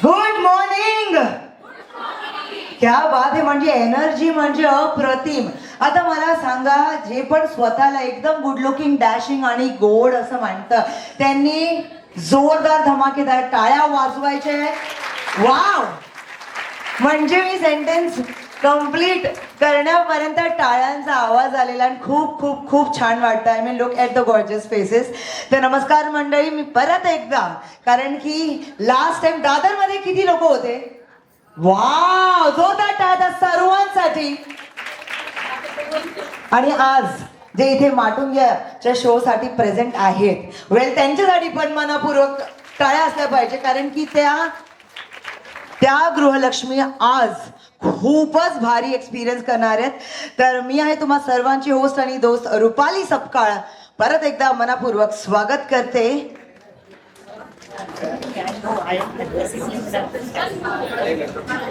Good morning. क्या बात आहे. म्हणजे एनर्जी म्हणजे अप्रतिम. आता मला सांगा, जे पण स्वतःला एकदम गुड लुकिंग, डॅशिंग आणि गोड असं म्हणतं, त्यांनी जोरदार धमाकेदार टाळ्या वाजवायचे. वाव. म्हणजे मी सेंटेन्स कंप्लीट करण्यापर्यंत टाळ्यांचा आवाज आलेला आणि खूप खूप खूप छान वाटतं. I mean look at the gorgeous faces. तर नमस्कार मंडळी, मी परत एकदा, कारण की लास्ट टाइम दादरमध्ये किती लोक होते? वाव, जोरदार टाळ्या सर्वांसाठी. आणि आज जे इथे माटुंग्याच्या शो साठी प्रेझेंट आहेत, वेल त्यांच्यासाठी पण मनापूर्वक टाळ्या असल्या पाहिजे, कारण की त्या गृहलक्ष्मी आज खूपच भारी एक्सपिरियन्स करणार आहेत. तर मी आहे तुम्हा सर्वांची होस्ट आणि दोस्त रुपाली सपकाळ. परत एकदा मनापूर्वक स्वागत करते.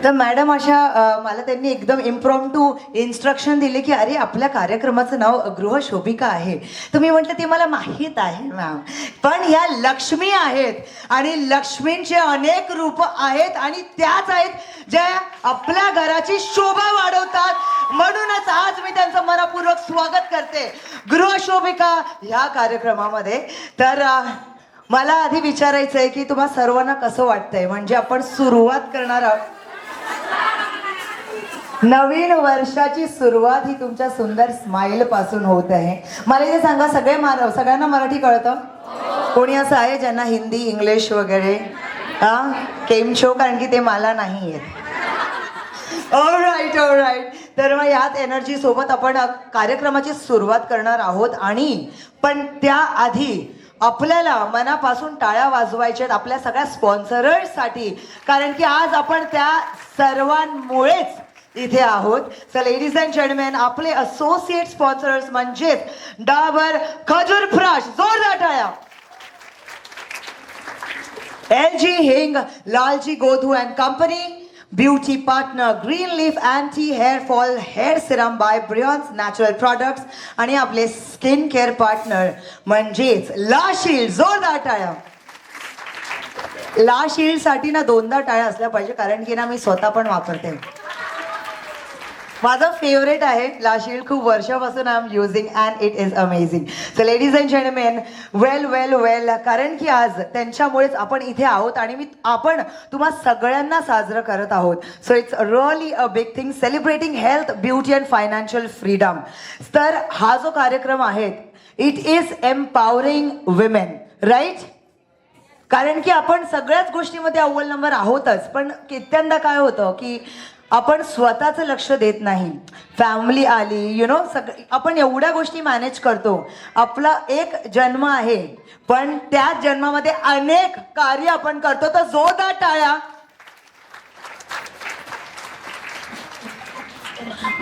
तर मॅडम अशा मला त्यांनी एकदम इम्प्रॉम्प्टू इन्स्ट्रक्शन दिले की अरे आपल्या कार्यक्रमाचं नाव गृहशोभिका आहे. तर मी म्हटलं ते मला माहीत आहे मॅम, पण ह्या लक्ष्मी आहेत आणि लक्ष्मींचे अनेक रूप आहेत आणि त्याच आहेत ज्या आपल्या घराची शोभा वाढवतात. म्हणूनच आज मी त्यांचं मनापूर्वक स्वागत करते गृहशोभिका ह्या कार्यक्रमामध्ये. तर मला आधी विचारायचं आहे की तुम्हा सर्वांना कसं वाटतंय. म्हणजे आपण सुरुवात करणार आहोत, नवीन वर्षाची सुरुवात ही तुमच्या सुंदर स्माइल पासून होत आहे. मला इथे सांगा, सगळ्यांना मराठी कळतं? कोणी असं आहे ज्यांना हिंदी, इंग्लिश वगैरे केम शो, कारण की ते मला नाही येत. All right all right. तर मग याच एनर्जी सोबत आपण कार्यक्रमाची सुरुवात करणार आहोत. आणि पण त्याआधी आपल्याला मनापासून टाळ्या वाजवायच्या आहेत आपल्या सगळ्या स्पॉन्सर्ससाठी, कारण की आज आपण त्या सर्वांमुळेच इथे आहोत. सो लेडीज अँड जेंटलमॅन, आपले असोसिएट स्पॉन्सर्स म्हणजेच डाबर खजूरफ्राश, जोरदार टाळ्या. LG हिंग, Laljee Godhoo and company, beauty partner Green Leaf anti hair fall hair serum by Brihans Natural Products, आणि आपले स्किन केअर पार्टनर म्हणजेच ला शील्ड. जोरदार टाळ्या. ला शील्ड साठी ना दोनदा टाळ्या असल्या पाहिजे, कारण की ना मी स्वतः पण वापरते. माझं फेवरेट आहे ला शील्ड. खूप वर्षापासून I am using and it is amazing. So ladies and gentleman, well well well, कारण की आज त्यांच्यामुळेच आपण इथे आहोत आणि आपण तुम्हा सगळ्यांना साजरं करत आहोत. So it's really a big thing, celebrating health, beauty and financial freedom. तर हा जो कार्यक्रम आहे, it is empowering women, right? कारण की आपण सगळ्याच गोष्टीमध्ये अव्वल नंबर आहोतच, पण कित्यंदा काय होतं की आपण स्वतःचं लक्ष देत नाही. फॅमिली आली, यु नो, आपण एवढ्या गोष्टी मॅनेज करतो. आपला एक जन्म आहे, पण त्याच जन्मामध्ये अनेक कार्य आपण करतो. तर जोरदार टाळ्या.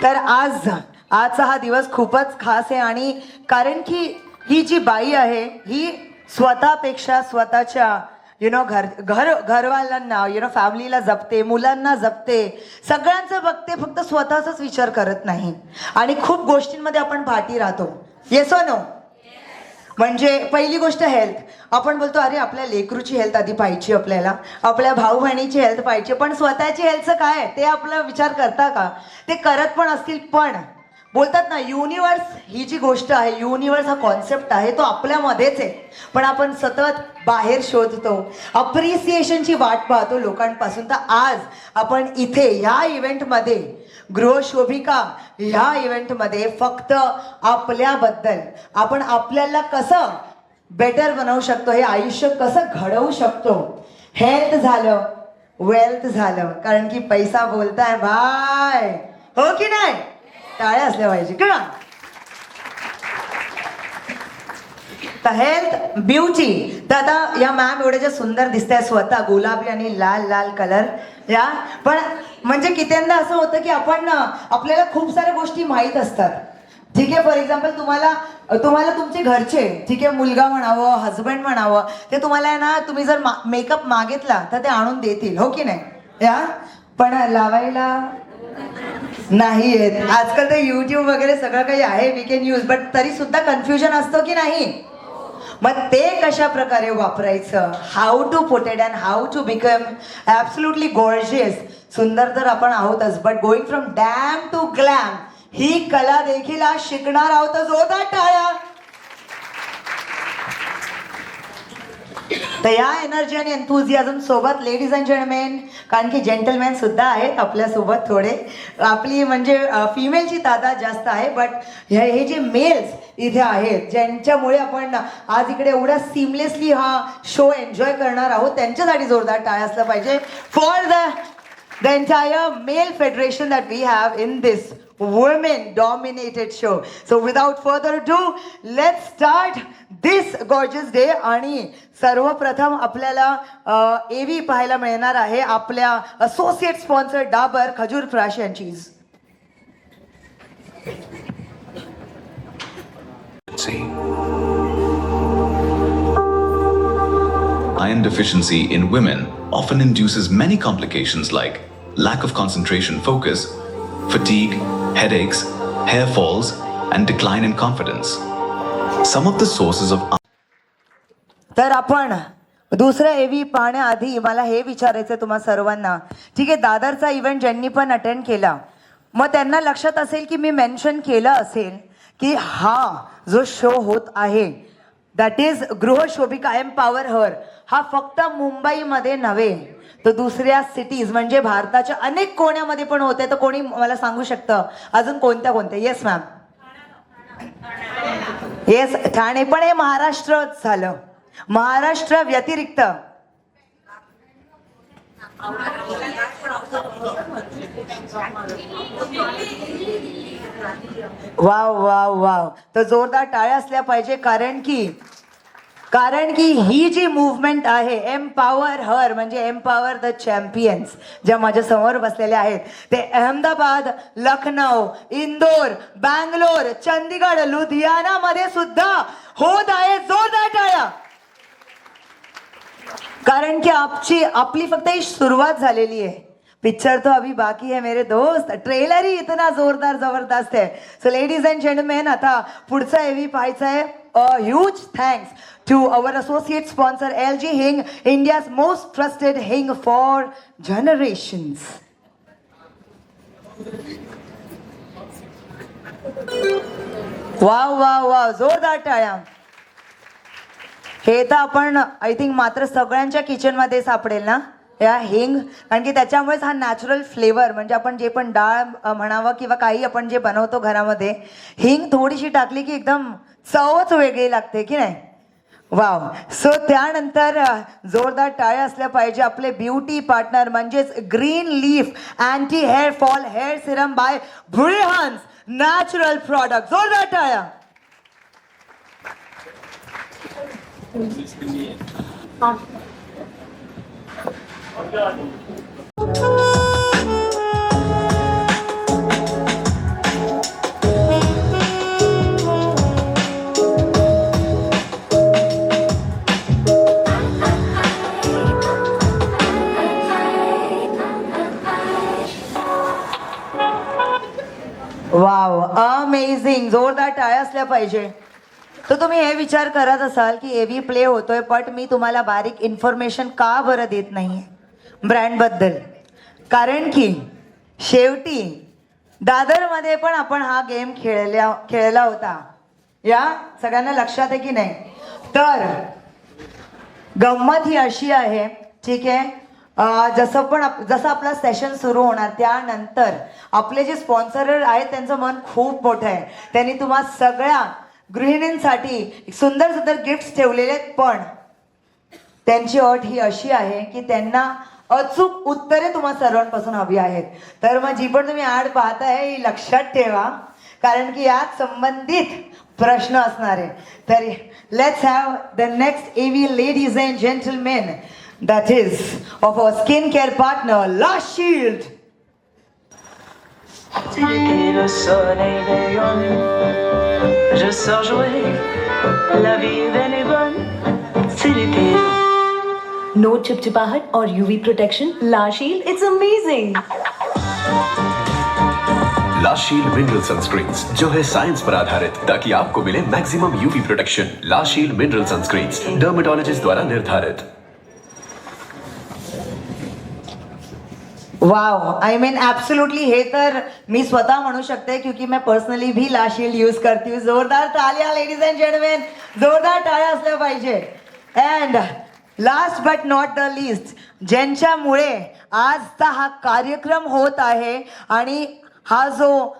तर आजचा हा दिवस खूपच खास आहे, आणि कारण की ही जी बाई आहे ही स्वतःपेक्षा स्वतःच्या घरवाल्यांना, फॅमिलीला जपते, मुलांना जपते, सगळ्यांचं बघते, फक्त स्वतःचाच विचार करत नाही. आणि खूप गोष्टींमध्ये आपण पाठी राहतो. Yes or no? म्हणजे पहिली गोष्ट हेल्थ. आपण बोलतो अरे आपल्या लेकरूची हेल्थ आधी पाहिजे, आपल्याला आपल्या भाऊ बहिणीची हेल्थ पाहिजे, पण स्वतःची हेल्थचं काय ते आपला विचार करता का? ते करत पण असतील, पण बोलतात ना, युनिवर्स ही जी गोष्ट आहे, युनिवर्स हा कॉन्सेप्ट आहे, तो आपल्यामध्येच आहे, पण आपण सतत बाहेर शोधतो, अप्रिसिएशनची वाट पाहतो लोकांपासून. तर आज आपण इथे ह्या इव्हेंटमध्ये, गृहशोभिका ह्या इव्हेंटमध्ये, फक्त आपल्याबद्दल, आपण आपल्याला कसं बेटर बनवू शकतो, हे आयुष्य कसं घडवू शकतो, हेल्थ झालं, वेल्थ झालं, कारण की पैसा बोलताय भाय, हो की नाही? टाळ्या असल्या पाहिजे का? तर हेल्थ, ब्युटी. तर आता या मॅम एवढ्या ज्या सुंदर दिसताय, स्वतः गुलाबी आणि लाल लाल कलर या, पण म्हणजे कित्यंदा असं होतं की आपल्याला खूप साऱ्या गोष्टी माहीत असतात. ठीक आहे, फॉर एक्झाम्पल तुम्हाला तुमचे घरचे, ठीक आहे, मुलगा म्हणावं, हजबंड म्हणावं, ते तुम्हाला ना, तुम्ही जर मेकअप मागितला तर ते आणून देतील, हो की नाही? या, पण लावायला नाही येत. आजकाल ते युट्यूब वगैरे सगळं काही आहे, वी कॅन यूज, बट तरी सुद्धा कन्फ्युजन असतं की नाही? मग ते कशा प्रकारे वापरायचं, how to put it and how to become absolutely gorgeous. सुंदर तर आपण आहोतच, but going from damn to glam ही कला देखील आज शिकणार आहोत. जोरदार टाळ्या. तर या एनर्जी आणि एन्थुझियाझम सोबत लेडीज अँड जेंटलमेन, कारण की जेंटलमॅन सुद्धा आहेत आपल्यासोबत थोडे, आपली म्हणजे फिमेलची तादाद जास्त आहे, बट हे जे मेल्स इथे आहेत ज्यांच्यामुळे आपण आज इकडे एवढा सिमलेसली हा शो एन्जॉय करणार आहोत, त्यांच्यासाठी जोरदार टाळ्या असला पाहिजे for the entire male federation that we have in this women dominated show. So without further ado, let's start this gorgeous day. आणि सर्वप्रथम आपल्याला एव्ही पाहायला मिळणार आहे आपल्या associate sponsor Dabur Khajur Prash and cheese. Iron deficiency in women often induces many complications like lack of concentration, focus, fatigue, headaches, hair falls, and decline in confidence. Some of the sources of तर आपण दुसरं एव्ही पाहण्याआधी मला हे विचारायचं तुम्हा सर्वांना, ठीक आहे, दादरचा इव्हेंट ज्यांनी पण अटेंड केला मग त्यांना लक्षात असेल की मी मेन्शन केलं असेल की हा जो शो होत आहे दॅट इज गृहशोभिका एम्पॉवर हर, हा फक्त मुंबईमध्ये नव्हे तर दुसऱ्या सिटीज म्हणजे भारताच्या अनेक कोण्यामध्ये पण होते. तर कोणी मला सांगू शकतं अजून कोणत्या कोणत्या? Yes ma'am. येस, ठाणे, पण हे महाराष्ट्रच झालं. महाराष्ट्र व्यतिरिक्त वाव वाव वाव, तर जोरदार टाळ्या असल्या पाहिजे, कारण की ही जी मूवमेंट आहे एम्पॉवर हर म्हणजे एम्पॉवर द चॅम्पियन्स, ज्या माझ्या समोर बसलेले आहेत ते अहमदाबाद, लखनौ, इंदोर, बँगलोर, चंदीगड, लुधियाना मध्ये सुद्धा होत आहे. जोरदार टाळ्या. कारण की आपली फक्त ही सुरुवात झालेली आहे. पिक्चर तो अभी बाकी है मेरे दोस्त. ट्रेलर ही इतना जोरदार जबरदस्त है. सो लेडीज अँड जेंटलमेन, आता पुढचा एव्ही पाहायचा आहे. Huge thanks to our associate sponsor LG Hing, India's most trusted Hing for generations. Wow wow wow, जोरदार टाळ्या. हे तर आपण आय थिंक मात्र सगळ्यांच्या किचनमध्ये सापडेल ना या हिंग, कारण की त्याच्यामुळेच हा नॅचरल फ्लेवर म्हणजे आपण जे पण डाळ म्हणावं किंवा काही आपण जे बनवतो घरामध्ये, हिंग थोडीशी टाकली की एकदम चवच वेगळी लागते की नाही. वाव. सो त्यानंतर जोरदार टाळ्या असल्या पाहिजे आपले ब्युटी पार्टनर म्हणजेच Green Leaf anti hair fall hair serum by Brihans Natural Product. जोरदार टाळ्या. Wow, amazing. जोरदार टाळ्या असल्या पाहिजे. तर तुम्ही हे विचार करत असाल की एव्ही प्ले होतोय बट मी तुम्हाला बारीक इन्फॉर्मेशन का बरं देत नाही ब्रँडबद्दल. कारण की शेवटी दादरमध्ये पण आपण हा गेम खेळला होता. या सगळ्यांना लक्षात आहे की नाही. तर गंमत ही अशी आहे, ठीक आहे, जसं आपला सेशन सुरू होणार त्यानंतर आपले जे स्पॉन्सर आहेत त्यांचं मन खूप मोठं आहे. त्यांनी तुम्हा सगळ्या गृहिणींसाठी सुंदर सुंदर गिफ्ट्स ठेवलेले आहेत, पण त्यांची अट ही अशी आहे की त्यांना अचूक उत्तरे तुम्हा सर्वांपासून हवी आहेत. तर मग जी पण तुम्ही ॲड पाहताय ही लक्षात ठेवा, कारण की यात संबंधित प्रश्न असणार आहे. तर let's have the next एव्ही ladies and gentlemen, that is of our skincare partner La Shield. C'était le soleil rayonne, je sors jouer, la vie est belle et bonne, c'est l'été. No chipchipahat or UV protection. La Shield, it's amazing. ला shield mineral sunscreen जो है science पर आधारित ताकि आपको मिले maximum UV protection. ला shield mineral sunscreen dermatologist द्वारा निर्धारित। वाव, आई मीन ॲब्सोल्युटली, हे तर मी स्वतः म्हणू शकते क्योंकि मैं पर्सनली भी ला शील्ड यूज करती हूँ. जोरदार टाळ्या लेडीज अँड जेंटलमॅन, जोरदार टाळ्या असल्या पाहिजे. And last but not the list, ज्यांच्यामुळे आजचा हा कार्यक्रम होत आहे आणि हा जो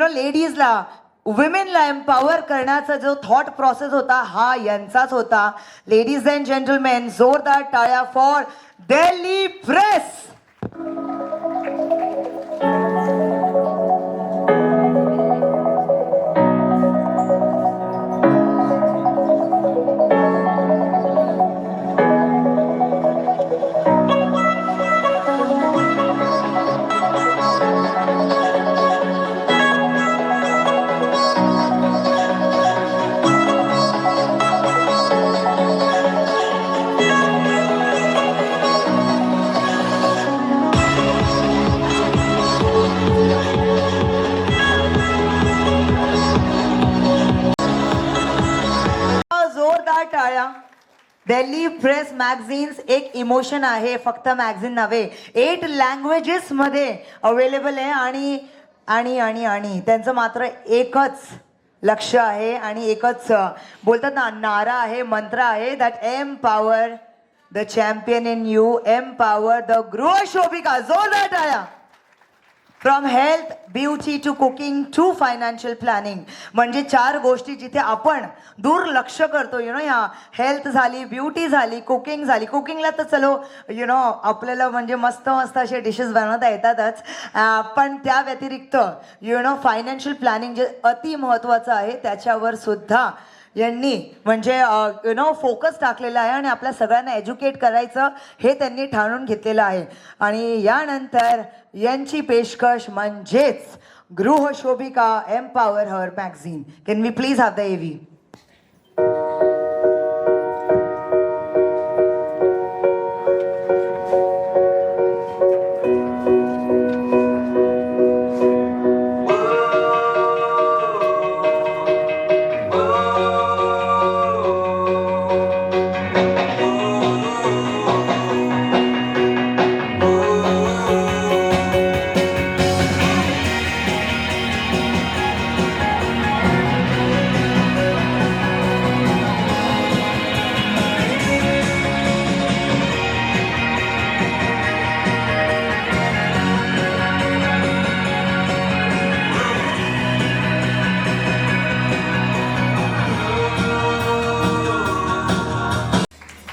लेडीजला वुमेनला एम्पॉवर करण्याचा जो थॉट प्रोसेस होता हा यांचाच होता. लेडीज अँड जेंटलमॅन, जोरदार टाळ्या फॉर दिल्ली प्रेस. जोरदार टाळ्या. दिल्ली प्रेस मॅगझिन्स एक इमोशन आहे, फक्त मॅगझिन नव्हे, 8 लँग्वेजेस मध्ये अवेलेबल आहे. आणि आणि आणि आणि त्यांचं मात्र एकच लक्ष आहे आणि एकच बोलतात ना नारा आहे, मंत्र आहे, that empower the champion in you, empower the Grihshobhika. जोरदार टाळ्या. From health, beauty to cooking to financial planning, म्हणजे 4 गोष्टी जिथे आपण दुर्लक्ष करतो. ह्या हेल्थ झाली, ब्युटी झाली, कुकिंग झाली. कुकिंगला तर चलो आपल्याला म्हणजे मस्त मस्त असे डिशेस बनवता येतातच, पण त्या व्यतिरिक्त फायनान्शियल प्लॅनिंग जे अति महत्त्वाचं आहे त्याच्यावर सुद्धा यांनी म्हणजे फोकस टाकलेला आहे आणि आपल्या सगळ्यांना एज्युकेट करायचं हे त्यांनी ठाणून घेतलेलं आहे. आणि यानंतर यांची पेशकश म्हणजेच Grihshobhika empower her magazine. Can we please have the AV.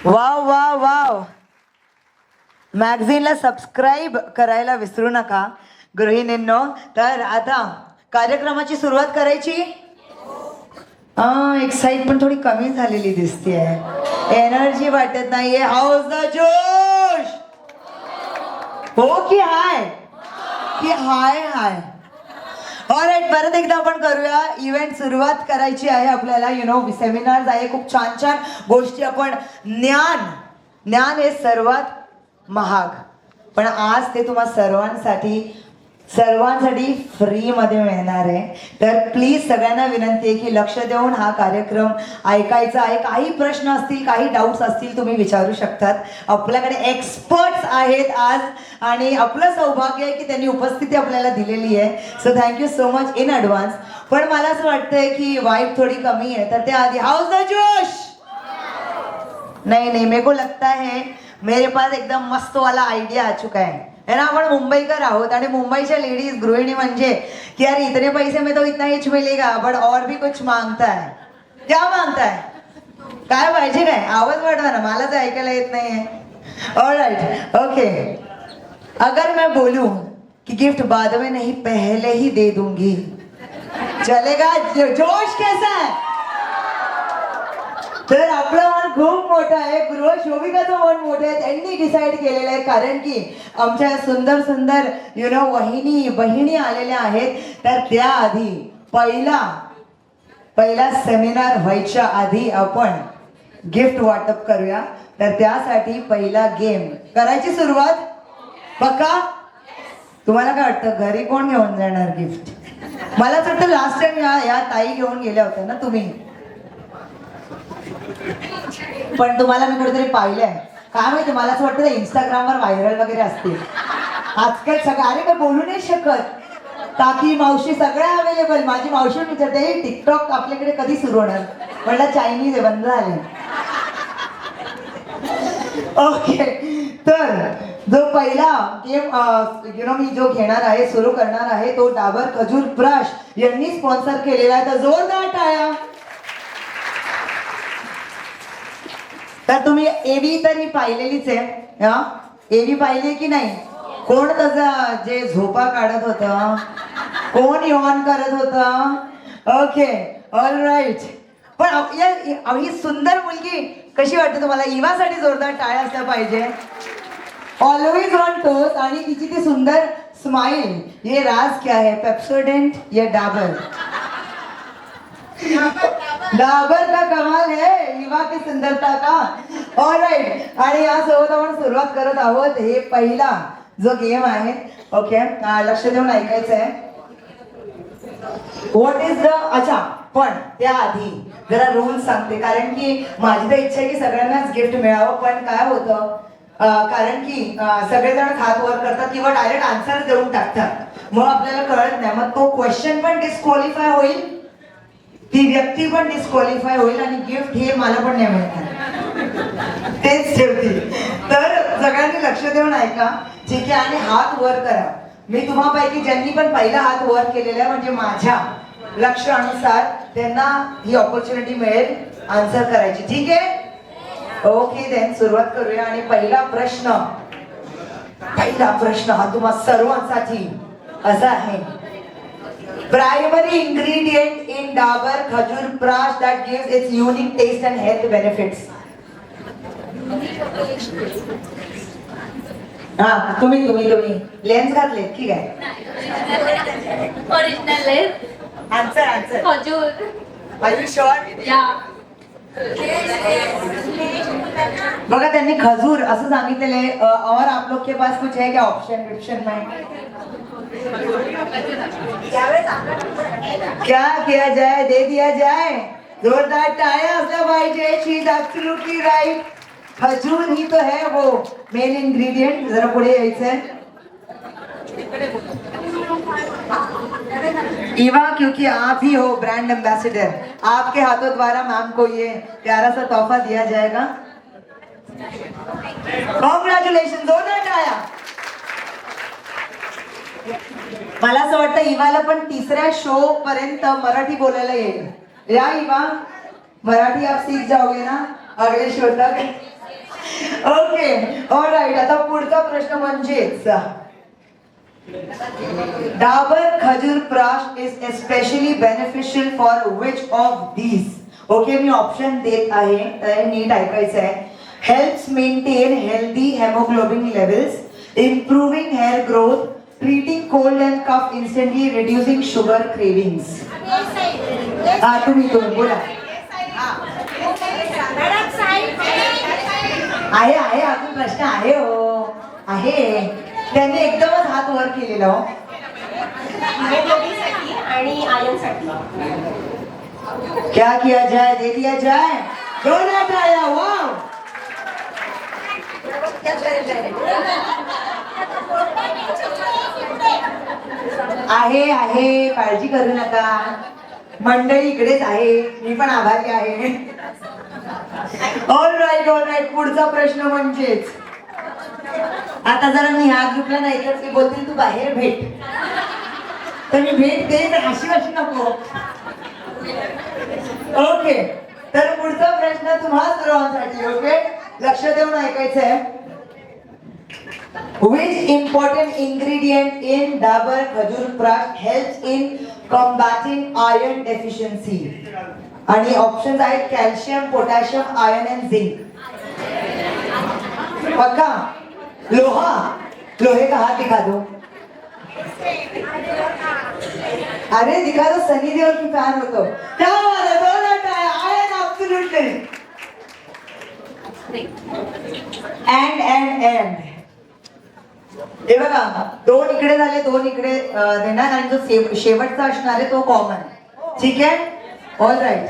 Wow wow wow. मॅगझिनला सबस्क्राईब करायला विसरू नका गृहिणींनो. तर आता कार्यक्रमाची सुरुवात करायची. एक्साइटमेंट थोडी कमी झालेली दिसते, एनर्जी वाटत नाहीये. हाऊस द जोश. हो की हाय की हाय हाय. ऑलराईट, परत एकदा आपण करूया. इव्हेंट सुरुवात करायची आहे आपल्याला. सेमिनार्स आहे, खूप छान छान गोष्टी. आपण ज्ञान हे सर्वात महाग, पण आज ते तुम्हा सर्वांसाठी फ्रीमध्ये मिळणार आहे. तर प्लीज सगळ्यांना विनंती आहे की लक्ष देऊन हा कार्यक्रम ऐकायचा आहे. काही प्रश्न असतील, काही डाऊट्स असतील, तुम्ही विचारू शकतात. आपल्याकडे एक्सपर्ट्स आहेत आज आणि आपलं सौभाग्य आहे की त्यांनी उपस्थिती आपल्याला दिलेली आहे. So thank you so much in advance. पण मला असं वाटतंय की वाईब थोडी कमी आहे, तर त्याआधी हाऊस द जोश. नहीं, मेरे को लगता है मेरे पास एकदम मस्त वाला आइडिया आ चुका है ना. आपण मुंबईकर आहोत आणि मुंबईच्या लेडीज गृहिणी म्हणजे की यार इतने पैसे में तो इतना ही मिलेगा, बट और भी कुछ मांगता है. क्या मांगता है? काय पाहिजे काय? आवाज वाढवा ना, मला तर ऐकायला येत नाहीये. Alright, okay. अगर मैं बोलूं कि गिफ्ट बाद में नहीं पहले ही दे दूंगी, चलेगा? जोश कैसा है? तर आपलं मन खूप मोठं आहे, गृहशोभिकाचं मन मोठं आहे. त्यांनी डिसाईड केलेलं आहे, कारण की आमच्या सुंदर सुंदर बहिणी आलेल्या आहेत. तर त्याआधी पहिला सेमिनार व्हायच्या आधी आपण गिफ्ट वाटप करूया. तर त्यासाठी पहिला गेम करायची सुरुवात. पक्का? तुम्हाला काय वाटतं घरी कोण घेऊन जाणार गिफ्ट? मला असं वाटतं लास्ट टाइम या ताई घेऊन गेल्या होत्या ना तुम्ही, पण तुम्हाला मी कुठेतरी पाहिलंय काय माहिती, मला असं वाटतं इंस्टाग्रामवर व्हायरल वगैरे असते आजकाल सगळं. अरे काय बोलू नाही शकत, काकी मावशी सगळ्या अवेलेबल. माझी मावशी विचारते टिकटॉक आपल्याकडे कधी सुरू होणार, म्हटलं चायनीज आहे बंद झाले. ओके, तर जो पहिला गेम मी जो घेणार आहे, सुरू करणार आहे, तो डाबर खजूर ब्रश यांनी स्पॉन्सर केलेला आहे, तर जोरदार टाळ्या. तर तुम्ही एव्ही तरी पाहिलेलीच आहे, हा एव्ही पाहिली की नाही? कोण त्याचा जे झोपा काढत होतं, कोण यॉन करत होतं? Okay, all right. पण ही सुंदर मुलगी कशी वाटते तुम्हाला? इवासाठी जोरदार टाळ्या असल्या पाहिजे. ऑलवेज ऑन टोस आणि तिची ती सुंदर स्माइल. ये राज क्या है, पेप्सोडेंट या डाबर? डाबर का कमाल है इवा की सुंदरता का. ऑलराइट, आणि यासोबत आपण सुरुवात करत आहोत हे पहिला जो गेम आहे. ओके, लक्ष देऊन ऐकायचं आहे. व्हॉट इज द, अच्छा पण त्याआधी जरा रूल सांगते, कारण की माझी तर इच्छा आहे की सगळ्यांनाच गिफ्ट मिळावं. पण काय होतं, कारण की सगळेजण हात वर करतात किंवा डायरेक्ट आन्सर देऊन टाकतात, मग आपल्याला कळत नाही, मग तो क्वेश्चन पण डिस्क्वालिफाय होईल, ती व्यक्ती पण डिस्क्वालिफाय होईल आणि गिफ्ट हे मला पण नाही मिळणार, तेच ठेवतील. तर सगळ्यांनी लक्ष देऊन ऐका, ठीक आहे? आणि हात वर करा. मी तुम्हापैकी ज्यांनी पण पहिला हात वर केलेला आहे, म्हणजे माझ्या लक्ष अनुसार त्यांना ही ऑपॉर्च्युनिटी मिळेल आन्सर करायची, ठीक आहे? ओके, देन सुरुवात करूया. आणि पहिला प्रश्न हा तुम्हा सर्वांसाठी असा आहे. Primary ingredient in Dabur Khajur Prash that gives its unique taste and health benefits. हा, तुम्ही लेन्स घातले ठीक आहे. ओरिजिनल आहे आन्सर खजूर. Are you sure? या बघा त्यांनी खजूर असं सांगितलेलं आहे. और आप लोग के पास कुछ है क्या ऑप्शन में? क्या किया जाए, दे दिया जाए. जोरदार टाळ्या असल्या पाहिजे. शी इज ॲब्सोल्युटली राइट. खजूर ही तो है वो मेन इंग्रेडिएंट. जरा पुढे यायचंय. ईवा, क्योंकि आप ही हो ब्रांड एम्बेसडर, आपके हाथों द्वारा मैम को ये प्यारा सा तोहफा दिया जाएगा. कॉन्ग्रॅच्युलेशन, जोरदार टाळ्या. मला असं वाटतं इवाला पण तिसऱ्या शो पर्यंत मराठी बोलायला येईल. या इवा, मराठी आप सीख जाओगे ना अगले शो तक. Okay, alright. आता पुढचा प्रश्न म्हणजेच Dabur Khajur Prash is especially beneficial for which of these? Okay, मी ऑप्शन देत आहे, तर नीट ऐकायचं आहे. Helps maintain healthy haemoglobin levels, improving hair growth, treating cold and cough instantly, reducing sugar cravings. तुम्ही बोला. आहे अजून प्रश्न आहे हो, आहे. त्यांनी एकदमच हात वर केलेला हो. आणि आयनसाठी. क्या किया जाए, दे दिया जाए. जोरदार टाळ्या. वाव, आहे काळजी करू नका, मंडळी इकडेच आहे, मी पण आभारी आहे. All right. पुढचा प्रश्न म्हणजेच आता जरा मी ह्या ग्रुपला नाही तर ते बोलतील तू बाहेर भेट, तर मी भेट देईन, अशी नको. ओके, तर पुढचा प्रश्न तुम्हा सर्वांसाठी. ओके, लक्ष देऊन ऐकायचं आहे. Which important ingredient in Dabur Khajur Prash helps in combating iron deficiency? आणि ऑप्शन्स आहेत calcium, potassium, iron and zinc. पक्का? लोहे का हाथ दिखा दो. अरे दिखा दो, सनी देओल की फॅन होतो. क्या बात है, दोनों आयर्न एब्सोल्युटली. and हे बघा, 2 इकडे झाले, 2 इकडे देणार आणि जो शेवटचा असणार आहे तो कॉमन. ठीक आहे, all right.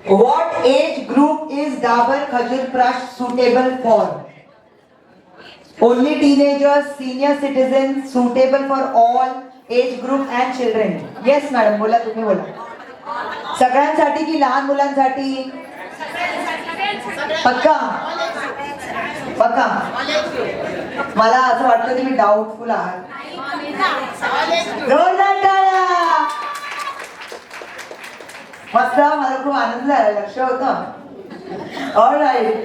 What age group is Dabur Khajurprash suitable for? Only teenagers, senior citizen, suitable for all age group and children. Yes madam, बोला, तुम्ही बोला. सगळ्यांसाठी की लहान मुलांसाठी? पक्का पक्का. मला असं वाटतं तुम्ही डाऊटफुल आहात. जोरदार टाळ्या. मस्त, मला खूप आनंद झाला, लक्ष होतं. ऑलराईट.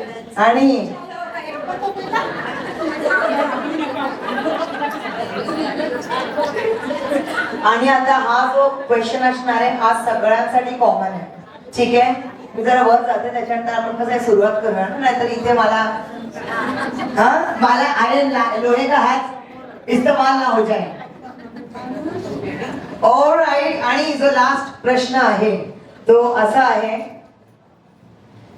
आणि आता हा जो क्वेश्चन असणार आहे हा सगळ्यांसाठी कॉमन आहे. ठीक आहे, मी जरा वर जाते, त्याच्यानंतर आपण कसं आहे सुरुवात करणार, नाहीतर इथे मला अरे लोहे का हात इस्तेमाल ना हो जाए. ऑलराईट. आणि जो लास्ट प्रश्न आहे तो असा आहे,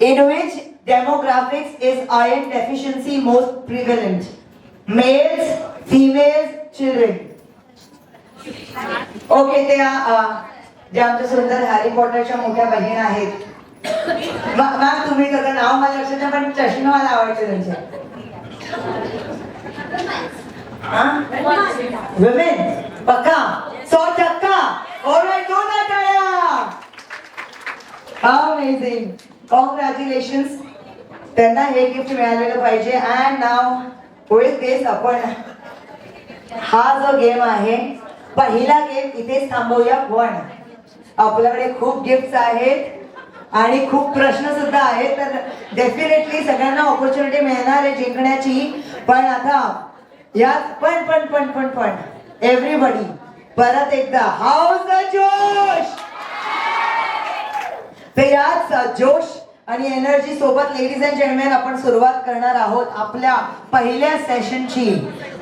in which demographics is iron deficiency most prevalent? Males, females, children? Okay, ते जे आमच्या सुंदर हॅरी पॉटरच्या मोठ्या बहीण आहेत. मॅम तुम्ही त्याचं नाव मला लक्षात नाही, पण चष्मे मला आवडते तुमचे. विमेन? पक्का? 100%? ऑलराईट, दोन टाळ्या. Amazing, congratulations. त्यांना हे गिफ्ट मिळालेलं पाहिजे. अँड नाव विथ दिस आपण हा जो गेम आहे, पहिला गेम इथेच थांबवूया. पण आपल्याकडे खूप गिफ्ट आहेत आणि खूप प्रश्न सुद्धा आहेत, तर डेफिनेटली सगळ्यांना ऑपॉर्च्युनिटी मिळणार आहे जिंकण्याची. पण आता यात पण एव्हरीबडी परत एकदा हाऊस द जोश. तर याच जोश आणि एनर्जी सोबत लेडीज अँड जेंटलमॅन आपण सुरुवात करणार आहोत आपल्या पहिल्या सेशनची,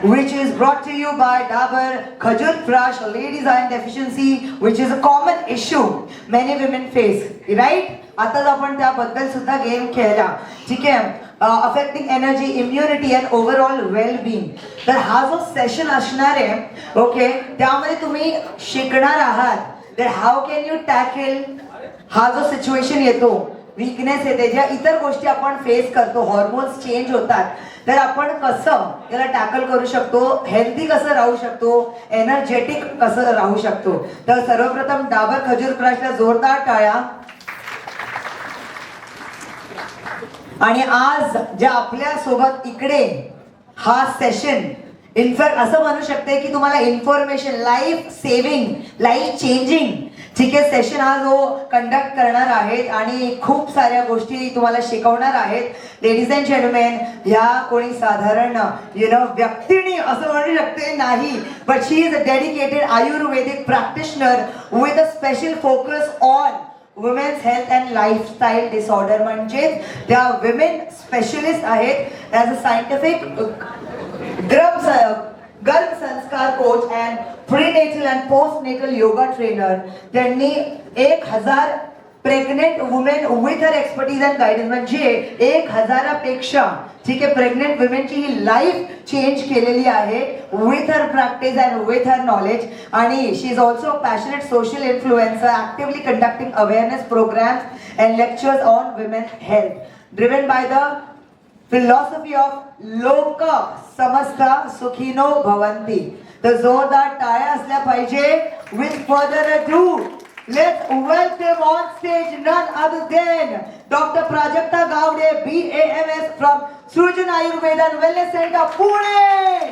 which is brought to you by Dabur Khajurprash Ladies Iron Deficiency, which is a common issue many women face, right? आताच आपण त्याबद्दल सुद्धा गेम खेळला. ठीक आहे, affecting energy, immunity and overall wellbeing. तर हा जो सेशन असणार आहे, ओके, त्यामध्ये तुम्ही शिकणार आहात तर हाऊ कॅन यू टॅकल हा जो सिच्युएशन येतो, वीकनेस येते, ज्या इतर गोष्टी आपण फेस करतो, हॉर्मोन्स चेंज होतात, तर आपण कसं याला टॅकल करू शकतो, हेल्दी कसं राहू शकतो, एनर्जेटिक कसं राहू शकतो. तर सर्वप्रथम डाबर खजूरप्राशला जोरदार टाळ्या. आणि आज ज्या आपल्या सोबत इकडे हा सेशन इनफॅक्ट असं म्हणू शकते की तुम्हाला information, life saving, life changing, ठीक आहे, सेशन हा जो कंडक्ट करणार आहेत आणि खूप साऱ्या गोष्टी तुम्हाला शिकवणार आहेत. लेडीज अँड जेंटलमॅन, ह्या कोणी साधारण व्यक्तीने असं म्हणू शकते नाही, but she is a dedicated Ayurvedic practitioner with a special focus on women's health and lifestyle disorder. म्हणजे त्या विमेन स्पेशलिस्ट आहेत. As a scientific Garbh Sanskar coach and prenatal and postnatal yoga trainer. त्यांनी 1000 pregnant women with her expertise and guidance, म्हणजे 1000पेक्षा ठीक आहे pregnant वुमेनची ही लाईफ चेंज केलेली आहे with her practice and with her knowledge. आणि she is also passionate social influencer, actively conducting awareness programs and lectures on women health, driven by the philosophy of लोक समस्ता सुखिनो भवंती. तर जोरदार टाळ्या असल्या पाहिजे. With further ado, let's welcome on stage none other than Dr. Prajakta Gavde, BAMS from Srujan Ayurveda and Wellness Center, Pune.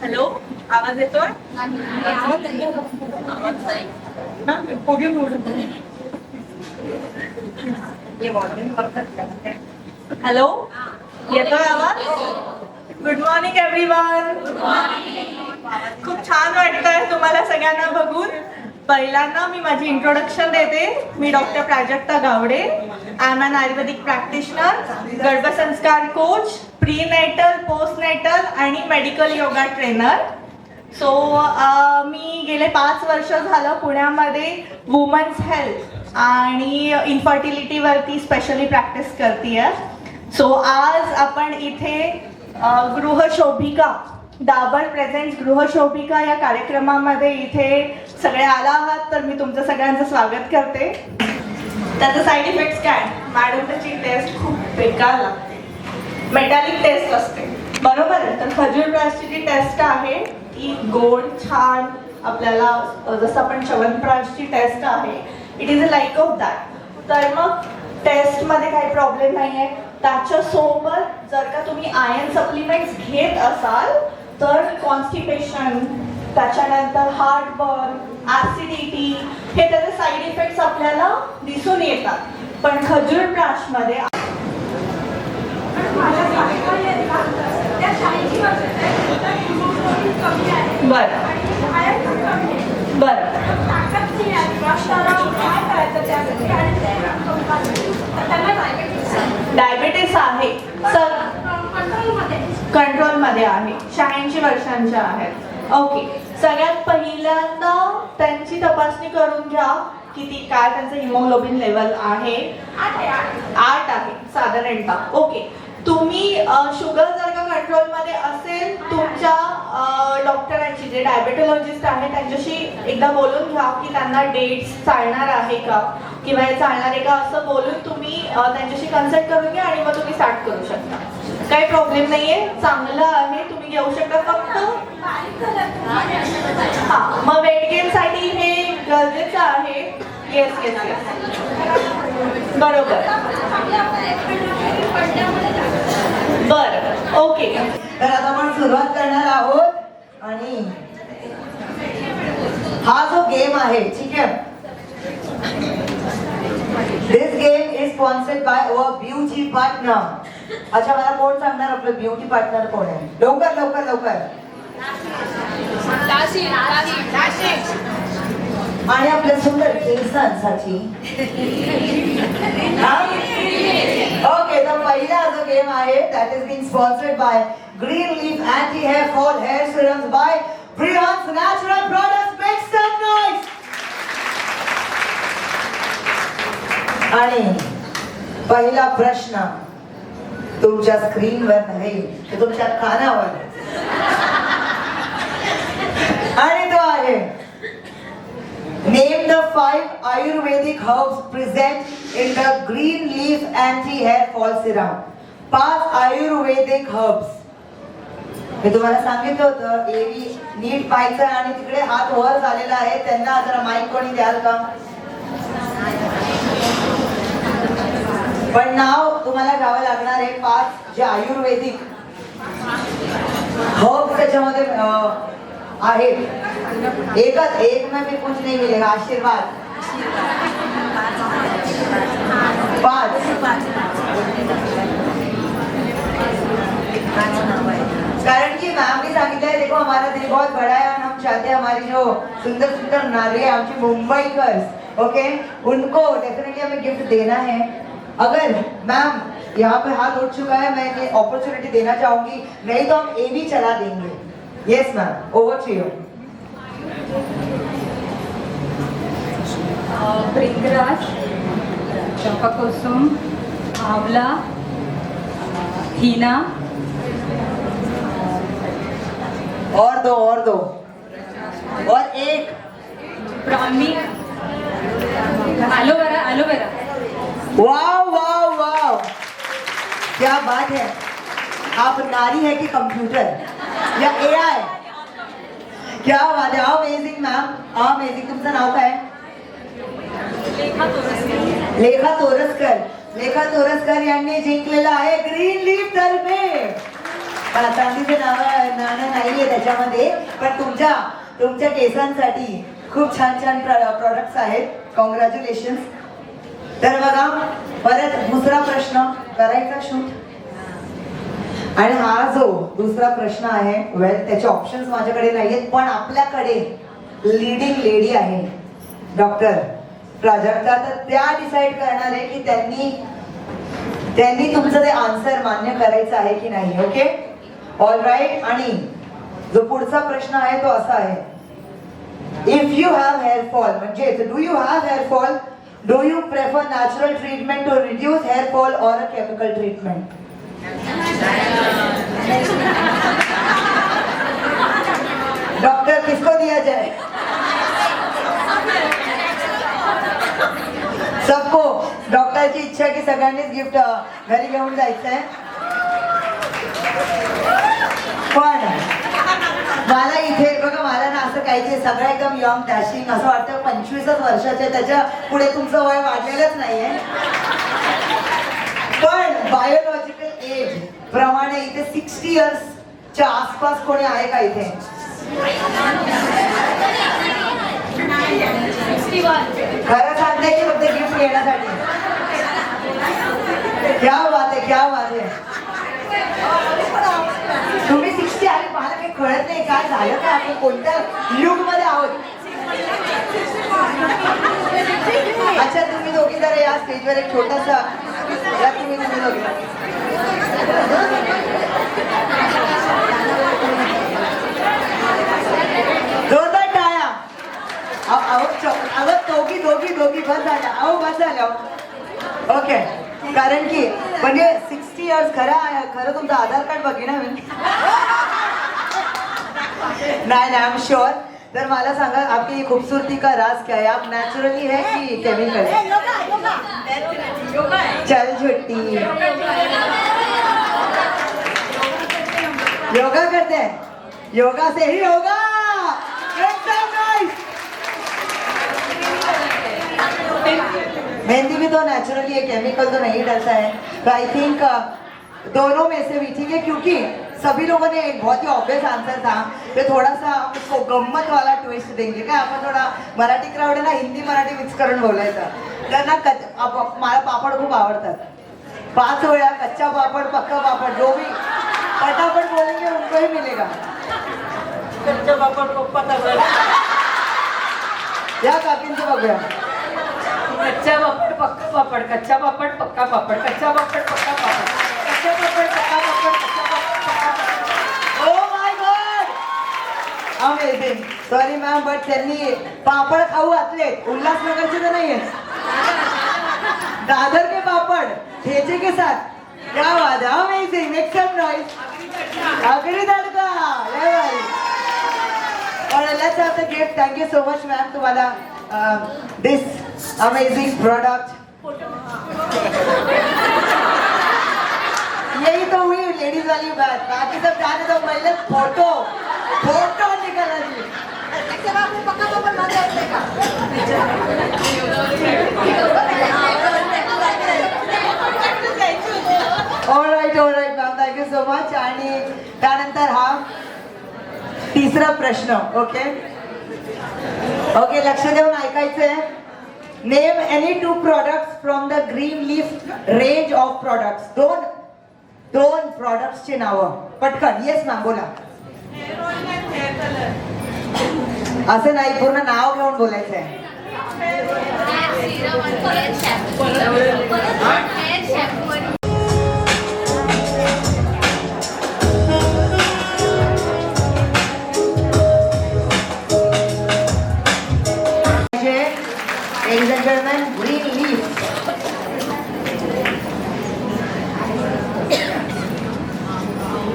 Hello, आवाज येतोय? हॅलो, येतोय आवाज? Good morning everyone. खूप छान वाटतंय तुम्हाला सगळ्यांना बघून. पहिल्यांदा मी माझी इंट्रोडक्शन देते. मी doctor Prajakta Gawade. I am an Ayurvedic practitioner, गर्भसंस्कार कोच, प्रीनेटल, पोस्टनेटल आणि मेडिकल योगा ट्रेनर. सो मी गेले 5 वर्ष झालं पुण्यामध्ये वुमन्स हेल्थ आणि इन्फर्टिलिटीवरती स्पेशली प्रॅक्टिस करते आहे. सो आज आपण इथे गृहशोभिका, डाबर प्रेझेंट्स गृहशोभिका या कार्यक्रमामध्ये इथे सगळे आला आहात, तर मी तुमचं सगळ्यांचं स्वागत करते. त्याचं साईड इफेक्ट्स काय? मॅडम त्याची टेस्ट खूप बेकार लागते, मेटॅलिक टेस्ट असते, बरोबर आहे. तर खजूर प्राशची जी टेस्ट आहे ती गोड छान आपल्याला, जसं आपण च्यवनप्राशची टेस्ट आहे, it is a like of that. तर मग टेस्टमध्ये काही प्रॉब्लेम नाही आहे. त्याच्यासोबत जर का तुम्ही आयर्न सप्लिमेंट्स घेत असाल तर कॉन्स्टिपेशन, त्याच्यानंतर हार्टबर्न, ॲसिडिटी हे त्याचे साईड इफेक्ट्स आपल्याला दिसून येतात. पण खजूर प्राशमध्ये बरं बरं डायबिटीस आहे सर, कंट्रोलमध्ये आहे, 86 वर्षांच्या आहेत. ओके, सगळ्यात पहिल्यांदा त्यांची तपासणी करून घ्या किती काय त्यांचं हिमोग्लोबिन लेवल आहे. 8 आहे साधारणतः. ओके, तुम्ही शुगर जर का कंट्रोलमध्ये असेल, तुमच्या डॉक्टरांची जे डायबेटोलॉजिस्ट आहे त्यांच्याशी एकदा बोलून घ्या की त्यांना डेट्स चालणार आहे का किंवा हे चालणार आहे का, असं बोलून तुम्ही त्यांच्याशी कन्सल्ट करून घ्या आणि मग तुम्ही स्टार्ट करू शकता. काही प्रॉब्लेम नाहीये, चांगलं आहे, तुम्ही घेऊ शकता. फक्त हां, मग वेट गेनसाठी हे गरजेचं आहे. येस येस येस, बरोबर बरं. ओके, तर आता आपण सुरुवात करणार आहोत आणि हा जो गेम आहे, ठीक आहे, this game is sponsored by our beauty partner. अच्छा, मला कोण सांगणार आपलं ब्युटी पार्टनर कोण आहे? लवकर लवकर लवकर. आणि आपल्या सुंदर केसांसाठी ओके, तर पहिला जो गेम आहे that is been sponsored by Green Leaf anti hair fall hair serums by Priyans natural products. Make some noise. आणि पहिला प्रश्न तुमच्या स्क्रीनवर नाही, तर तुमच्या कानावर, आणि तो आहे Name the 5 Ayurvedic herbs present in the green leaf anti-hair fall serum. 5 Ayurvedic herbs. मी तुम्हाला सांगितलं होतं एवी नीट पाहायचं, आणि तिकडे हात वर झालेला आहे, त्यांना जरा माईक कोणी द्याल का? पण नाव तुम्हाला घ्यावं लागणार आहे. 5 जे आयुर्वेदिक हर्ब्स त्याच्यामध्ये आहेत. एकच, एक में भी कुछ नहीं मिलेगा. आशीर्वाद 5. कारण की मैम ने सांगितलं है, देखो हमारा दिल बहुत बड़ा है और हम चाहते हैं हमारी जो सुंदर सुंदर नारी है, आमची मुंबईकर्स, ओके, उनको डेफिनेटली हमें गिफ्ट देना है. अगर मैम यहाँ पे हाथ उठ चुका है, मैं ये अपॉर्चुनिटी देना चाहूंगी, नहीं तो हम ए भी चला देंगे. Yes ma'am, over to you. भृंगराज, चंपाकुसुम, आंवला, हीना, और दो और एक ब्राह्मी, aloe vera. Aloe vera. Wow wow wow, क्या बात है. आप नारी है कि कंप्यूटर या AI? क्या बात है. Amazing ma'am, amazing. तुमचं नाव काय? लेखा तोरसकर. लेखा तोरसकर यांनी जिंकलेलं आहे ग्रीन लीफ तर्फे. चांदीचे नाणं नाहीये त्याच्यामध्ये, पण तुमच्या केसांसाठी खूप छान छान प्रॉडक्ट्स आहेत. कॉंग्रॅच्युलेशन्स. तर बघा, परत दुसरा प्रश्न करायचा शूट. आणि हा जो दुसरा प्रश्न आहे, वेल त्याचे ऑप्शन्स माझ्याकडे नाहीयेत, पण आपल्याकडे लीडिंग लेडी आहे. डॉक्टर प्राजक्ता, तर त्या डिसाईड करणार आहे की त्यांनी तुमचं ते आन्सर मान्य करायचं आहे की नाही. Okay, all right. आणि जो पुढचा प्रश्न आहे तो असा आहे, if you have hair fall, म्हणजे do you have hair fall, do you prefer natural treatment to reduce hair fall और अ केमिकल ट्रीटमेंट? डॉक्टर किसको दिया जाए? सबको. डॉक्टरची इच्छा आहे की सगळ्यांनीच गिफ्ट घरी घेऊन जायचंय. पण मला इथे बघा, मला ना असं काही सगळं एकदम यंग डॅशिंग असं वाटतं 25च वर्षाचे, त्याच्या पुढे तुमचं वय वाढलेलंच नाहीये. पण बायोलॉजिकल एज प्रमाणे इथे 60 इयर्सच्या आसपास कोणी आहे का इथे? खरं सांगते की फक्त गिफ्ट घेण्यासाठी? क्या बात आहे, क्या बात आहे. तुम्ही 60 आले, मला काही कळत नाही काय झालं का, आपण कोणत्या युग मध्ये आहोत. अच्छा, तुम्ही दोघी जरा या स्टेजवर एक छोटासा या, तुम्ही दोघी जोरदार टाळ्या. अहो दोघी बस झाल्या, अहो बस झाल्या. ओके, कारण की म्हणजे 60 इयर्स खरं तुमचं आधार कार्ड बघिना मी. नाही आय एम श्योर. तर मला सांगा, आपकी खूबसूरती का राज क्या है? आप नेचुरली है कि केमिकल? चल झुट्टी. योगा करते हैं, योगा से ही होगा. मेहंदी भी तो नेचुरली है, केमिकल तो नहीं डलता है. तो आई थिंक दोनों में से भी ठीक है, क्योंकि सभी लोगों ने एक बहुत ही ऑब्वियस आंसर था. तो थोड़ा सा उसको गम्मत वाला ट्विस्ट देंगे काय आपण, थोडा मराठी क्राऊड आहे ना, हिंदी मराठी मिक्स करून बोलायचं. त्यांना मला पापड खूप आवडतात. 5 वेळा कच्चा पापड, पक्का पापड, जो भी फटाफट बोलेंगे उनको ही मिलेगा. कच्चा पापड, पक्का या काकींचं बघूया. कच्चा पापड पक्का पापड, कच्चा पापड पक्का पापड, कच्चा पापड पक्का पापड, कच्चा पापड पक्का पापड, कच्चा पापड पक्का papad. Oh my god, amazing. Sorry ma'am, but त्यांनी पापड खाऊ घातले. उल्हासनगरचे तर नाहीये, दादर के पापड ठेचे के साथ. क्या बात है, अमेझिंग. Make some noise. आगरी तडका, लय भारी. और let's have the gift. Thank you so much ma'am, तुम्हाला दिस अमेजिंग प्रोडक्ट. यही तो हुई लेडीज वाली बात. बाकी सब जाने तो पहले फोटो निकाला जी. Alright ma'am, thank you so much. आणि त्यानंतर हा तिसरा प्रश्न. ओके, लक्ष देऊन ऐकायचंय. Name any 2 products from the Green Leaf range of products. दोन प्रोडक्ट्सची नावं पटकन. येस मॅम, बोला. असं नाही, पूर्ण नाव घेऊन बोलायचंय. Ladies and gentlemen, green leaf.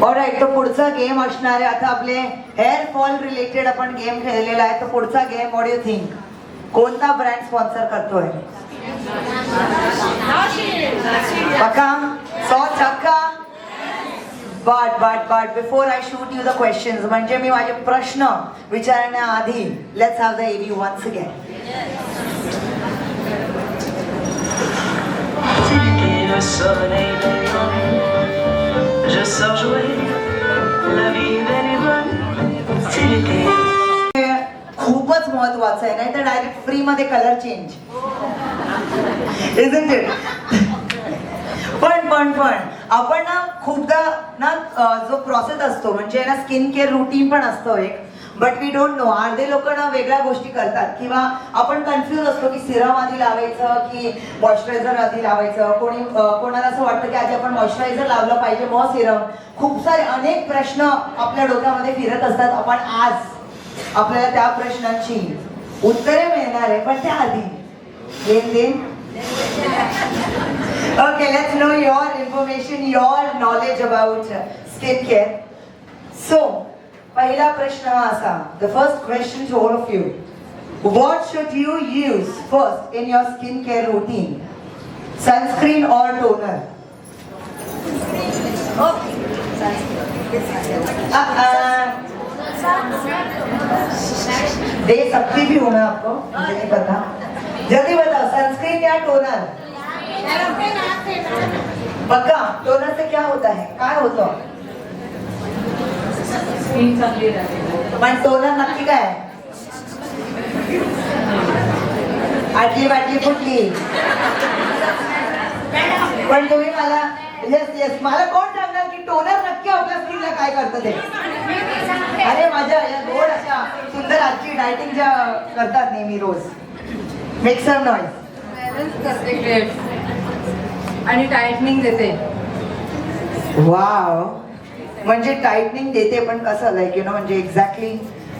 Alright, तो पुढचा गेम असणार आहे. आता आपले हेअर फॉल रिलेटेड आपण गेम खेळलेला आहे. तो पुढचा game, what do you think, कोणता ब्रँड स्पॉन्सर करतोय? पक्का 100 छक्का. But before I shoot you the questions, म्हणजे मी माझे प्रश्न विचारण्याआधी, let's have the AB once again. Le soleil rayonne, je sors jouer, la vie belle et bonne, c'est l'été. खूपच महत्वाचं आहे, नाही तर डायरेक्ट फ्री मध्ये कलर चेंज. Isn't it? पण आपण ना खूपदा ना जो प्रोसेस असतो, म्हणजे ना स्किन केअर रुटीन पण असतो एक. But we don't know. अर्धे लोक ना वेगळ्या गोष्टी करतात किंवा आपण कन्फ्युज असतो की सिरम आधी लावायचं की मॉइश्चरायझर आधी लावायचं. कोणाला असं वाटतं की आधी आपण मॉइश्चरायझर लावलं पाहिजे मग सिरम. खूप सारे अनेक प्रश्न आपल्या डोक्यामध्ये फिरत असतात. आपण आज आपल्याला त्या प्रश्नांची उत्तरे मिळणार आहे, पण त्या आधी लेन Okay, let's know your information, your knowledge about skincare. So, पहिला प्रश्न हा असा. The first question to all of you. What should you use first in your skincare routine? Sunscreen or toner? दे सकती भी हूँ मैं आपको, मुझे नहीं पता. जल्दी बताओ, सनस्क्रीन या टोनर? पक्का? टोनर से क्या होता है? काय होतं? स्किन चांगली राहते. पण टोनर नक्की काय? आटली बाटली फुटली. पण तुम्ही मला येस मला कोण सांगणार की टोनर नक्की आपल्या स्किनला काय करतं ते? अरे माझ्या या गोड अशा सुंदर आजची डायटिंग ज्या करतात नेहमी रोज. Make some noise. बॅलन्स करते ग्रेड आणि टायटनिंग देते. वाव. म्हणजे टाइटनिंग देते पण कसं लाईक यु नो म्हणजे एक्झॅक्टली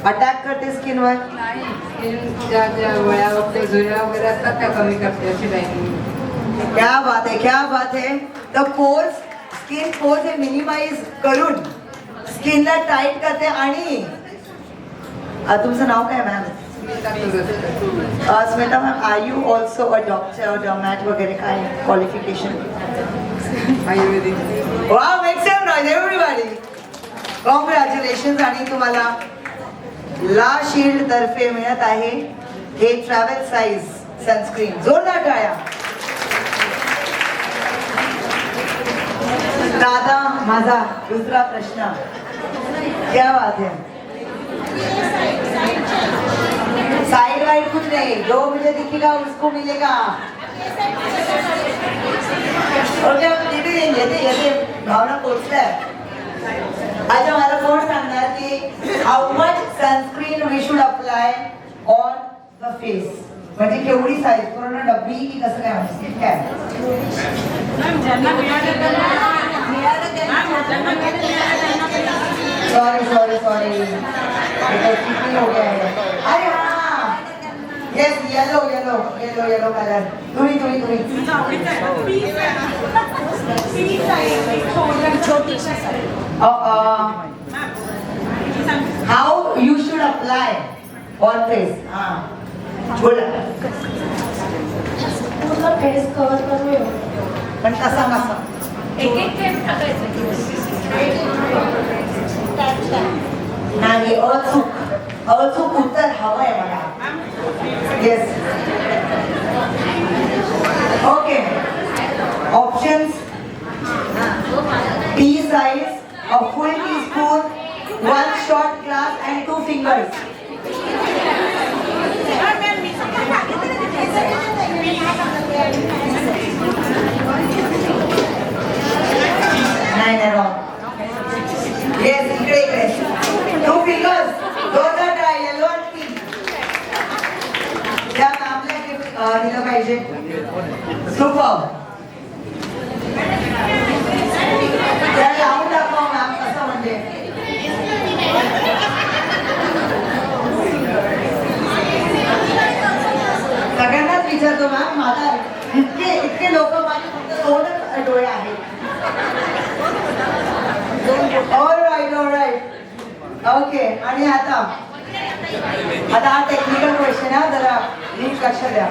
अटॅक करते स्किनवर? नाही, स्किन ज्या वळ्या वगैरे झुऱ्या वगैरे असतात त्या कमी करते अशी टायटनिंग. क्या बात है, क्या बात है. तर पोर्स, स्किन पोर्स हे मिनिमाइज करून स्किनला टाईट करते. आणि तुमचं नाव काय ma'am? Smita ma'am, are you also a doctor, dermat वगैरे काय qualification? Ayurvedic. Wow, make some noise everybody. Congratulations. आणि तुम्हाला ला शील्ड तर्फे मिळत आहे हे ट्रॅव्हल साईज सनस्क्रीन. जोरदार टाळ्या. दादा, माझा दुसरा प्रश्न. क्या बात है. साइड वाइड कुछ नहीं, जो मुझे दिखेगा उसको मिलेगा. ओके, येते भावना पोचलाय. अच्छा, मला कोण सांगणार की how much sunscreen we should apply on the face? म्हणजे केवढी साईज, पूर्ण डब्बी की कसं काय म्हणजे काय? सॉरी हो गया है. अरे हाँ, येस, येलो कलर. तुम्ही how you should apply on face? हाँ बोला. पूर्ण फेस कव्हर करून पण कसा? एक थेंब टाकायचं. नाही, अचूक उत्तर हवंय मला. Yes. Okay. Options: T size, a full teaspoon, 1 shot glass and 2 fingers. नाही रॉंग. येस, इकडे 2 fingers. दोन ट्राय, येलो आणि पिंक. त्या मॅमला गिफ्ट दिलं पाहिजे. सुपर. त्या लावून दाखवा मॅम कसं म्हणजे. सगळ्यांनाच विचारतो मॅम, माझा इतके लोक माझे फक्त 2 डोळे आहेत. ऑलराईट. ओके. आणि आता हा टेक्निकल क्वेश्चन आहे, जरा नीट लक्ष द्या.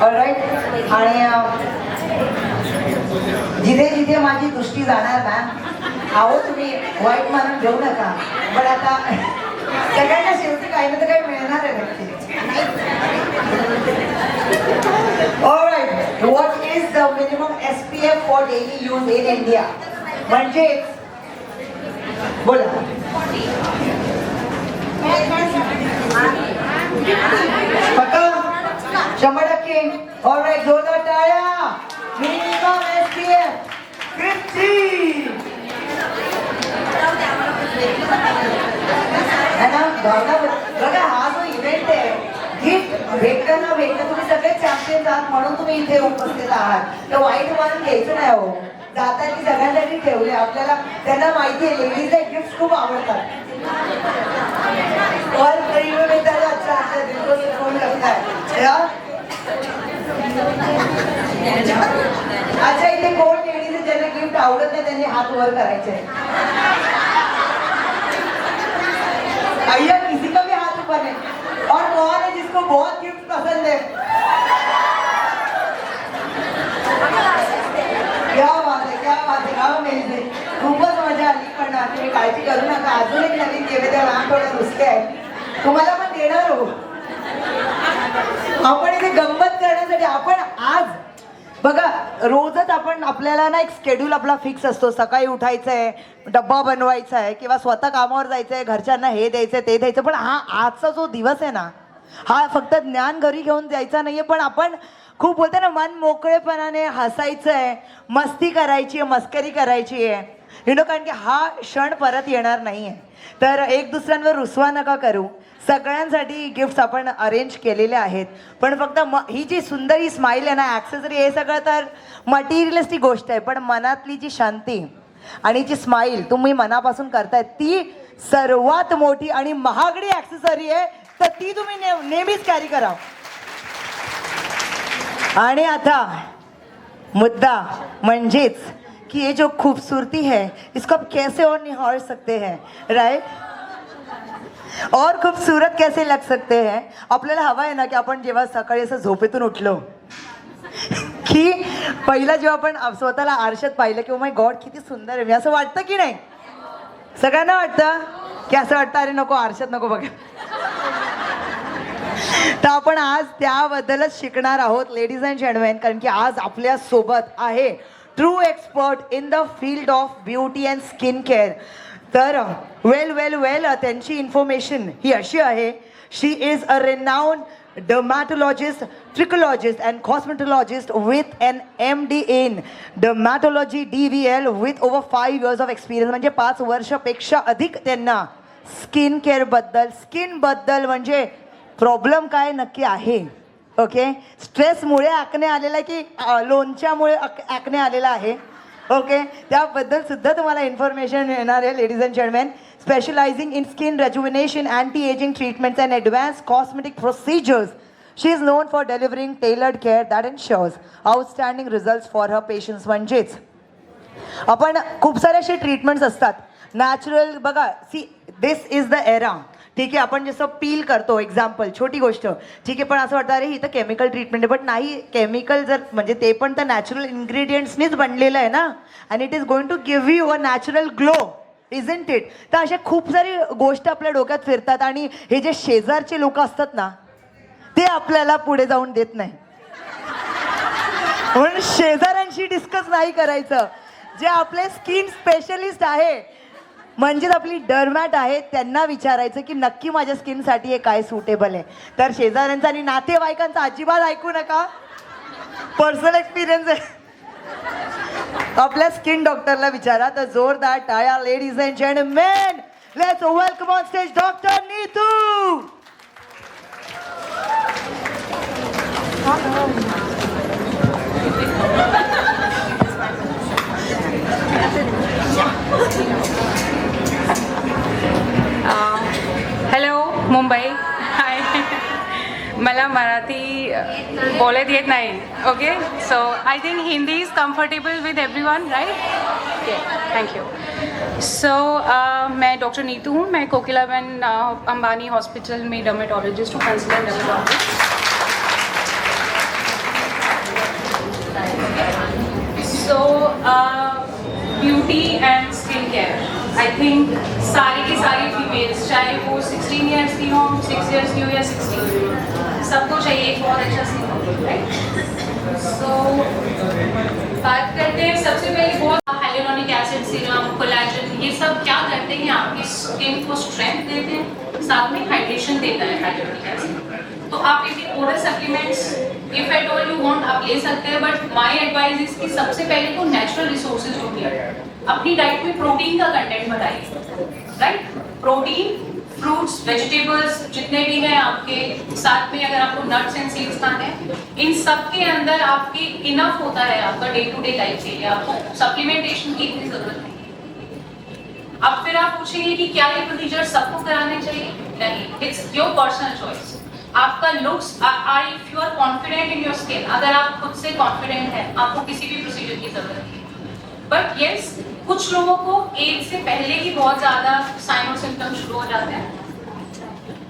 ऑलराईट. आणि जिथे माझी दृष्टी जाणार ना, अहो तुम्ही वाईट मानून घेऊ नका, पण आता सगळ्यांना शेवटी काही ना काही मिळणार आहे नक्की. All right. What is the minimum SPF for daily use in India? म्हणजे बोला. पक्का? 100%. ऑलराईट, जोरदार टाळ्या. Minimum SPF 50. है ना भावना बघा हा जो इव्हेंट आहे गिफ्ट भेटताना भेटतं तुम्ही सगळे चॅम्पियन आहात म्हणून तुम्ही इथे उपस्थित आहात तर वाईट मानून घ्यायचं नाही हो जाताना सगळ्यांसाठी ठेवले आपल्याला त्यांना माहिती आहे लेडीजला गिफ्ट खूप आवडतात और प्रेम में त्याला अच्छा अच्छा दिल से फोन करता है अच्छा इथे कोण लेडीज ज्यांना गिफ्ट आवडत नाही त्यांनी हात वर करायचे भैया किसी का भी हाथ ऊपर है और कौन है जिसको बहुत गिफ्ट पसंद है क्या बात है अमेझिंग खूपच मजा आली पण तुम्ही काळजी करू नका अजून एक नवीन गिफ्ट आहे लहान थोडे नुसते आहेत तुम्हाला पण देणार हो आपण इथे गंमत करण्यासाठी आपण आज बघा रोजच आपण आपल्याला ना एक शेड्यूल आपला फिक्स असतो सकाळी उठायचं आहे डब्बा बनवायचा आहे किंवा स्वतः कामावर जायचं आहे घरच्यांना हे द्यायचं ते द्यायचं पण हा आजचा जो दिवस आहे ना हा फक्त ज्ञान घरी घेऊन जायचा नाहीये पण आपण खूप बोलते ना मन मोकळेपणाने हसायचं आहे मस्ती करायची आहे मस्करी करायची आहे कारण की हा क्षण परत येणार नाही आहे तर एक दुसऱ्यांवर रुसवा नका करू सगळ्यांसाठी गिफ्ट्स आपण अरेंज केलेले आहेत पण फक्त ही जी सुंदर ही स्माईल आहे ना ॲक्सेसरी हे सगळं तर मटेरियलिस्टिक गोष्ट आहे पण मनातली जी शांती आणि जी स्माईल तुम्ही मनापासून करताय ती सर्वात मोठी आणि महागडी ॲक्सेसरी आहे तर ती तुम्ही नेहमीच कॅरी करा आणि आता मुद्दा म्हणजेच कि ये जो खूबसूरती है इसको आप कैसे और निहार सकते हैं राइट और खूबसूरत कैसे लग सकते हैं आपल्याला हवा आहे ना की आपण जेव्हा सकाळी असं झोपेतून उठलो की पहिला जेव्हा आपण स्वतःला आरशात पाहिलं की ओ माय गॉड किती सुंदर आहे मी असं वाटतं की नाही सगळ्यांना वाटतं की असं वाटतं अरे नको आरशात नको बघा तर आपण आज त्याबद्दलच शिकणार आहोत लेडीज अँड जेंटलमॅन कारण की आज आपल्या सोबत आहे true expert in the field of beauty and skin care तर वेल त्यांची इन्फॉर्मेशन ही अशी आहे she is a renowned dermatologist trichologist and cosmetologist with an MD in dermatology DVL with over 5 years of experience म्हणजे 5 वर्षापेक्षा अधिक त्यांना skin केअरबद्दल म्हणजे प्रॉब्लेम काय नक्की आहे ओके स्ट्रेसमुळे ॲक्ने आलेला आहे की लोणच्यामुळे ॲक्ने आलेला आहे ओके त्याबद्दल सुद्धा तुम्हाला इन्फॉर्मेशन येणार आहे ladies and gentleman specialising in skin rejuvenation anti ageing treatments and advance cosmetic procedures she is known for delivering tailored care that ensures outstanding results for her patients म्हणजेच आपण खूप सारे असे ट्रीटमेंट्स असतात नॅचरल बघा see this is the era ठीक आहे आपण जसं पील करतो एक्झाम्पल छोटी गोष्ट ठीक आहे पण असं वाटतं अरे ही तर केमिकल ट्रीटमेंट आहे बट नाही केमिकल जर म्हणजे ते पण तर नॅचरल इन्ग्रेडियंट्सनीच बनलेलं आहे ना and it is going to give you a natural glow isn't it तर अशा खूप सारी गोष्ट आपल्या डोक्यात फिरतात आणि हे जे शेजारचे लोक असतात ना ते आपल्याला पुढे जाऊन देत नाही म्हणून शेजाऱ्यांशी डिस्कस नाही करायचं जे आपले स्किन स्पेशलिस्ट आहे म्हणजेच आपली डर्मॅट आहे त्यांना विचारायचं की नक्की माझ्या स्किनसाठी हे काय सुटेबल आहे तर शेजाऱ्यांचा आणि नातेवाईकांचा अजिबात ऐकू नका पर्सनल एक्सपिरियन्स आहे आपल्या स्किन डॉक्टरला विचारा तर जोरदार टाळ्या ladies and gentleman let's welcome on stage doctor Neetu hello Mumbai hi मला मराठी बोलत येत नाही okay so I think Hindi is comfortable with everyone right okay thank you so मैं डॉक्टर नीतू हूँ मैं कोकिलाबेन अंबानी हॉस्पिटल में डर्मेटोलॉजिस्ट हूँ consultant dermatologist so beauty and skin care I think सारी की सारी फीमेल्स चाहे वो 16 ईयर्स की हो 6 ईयर्स की हो या 60 सबको चाहिए एक बहुत अच्छा स्किन राइट सो बात करते हैं सबसे पहले बहुत हाइलुरोनिक एसिड सीरम कोलेजन ये सब क्या करते हैं आपकी स्किन को स्ट्रेंथ देते हैं साथ में हाइड्रेशन देता है हाइलुरोनिक एसिड तो आप इनके oral supplements if at all you want आप ले सकते हैं बट माय एडवाइस इज कि सबसे पहले तो नेचुरल रिसोर्सेज होती है अपनी डाइट में प्रोटीन का कंटेंट बढ़ाइए राइट प्रोटीन फ्रूट्स वेजिटेबल्स जितने भी हैं आपके, साथ में अगर आपको नट्स एंड सीड्स खाने हैं, इन सब के अंदर आपके इनफ होता है आपका डे टू डे लाइफ के लिए, आपको सप्लीमेंटेशन की इतनी जरूरत नहीं है। अब फिर आप पूछेंगे कि क्या ये प्रोसीजर सबको कराने चाहिए? नहीं, इट्स योर पर्सनल चॉइस। आपका looks, if you are confident in your skin, अगर आप खुद से कॉन्फिडेंट हैं, आपको किसी भी प्रोसीजर की जरूरत नहीं। बट यस, कुछ लोगों को एज से पहले ही बहुत ज्यादा साइन और सिम्टम्स शुरू हो जाते हैं,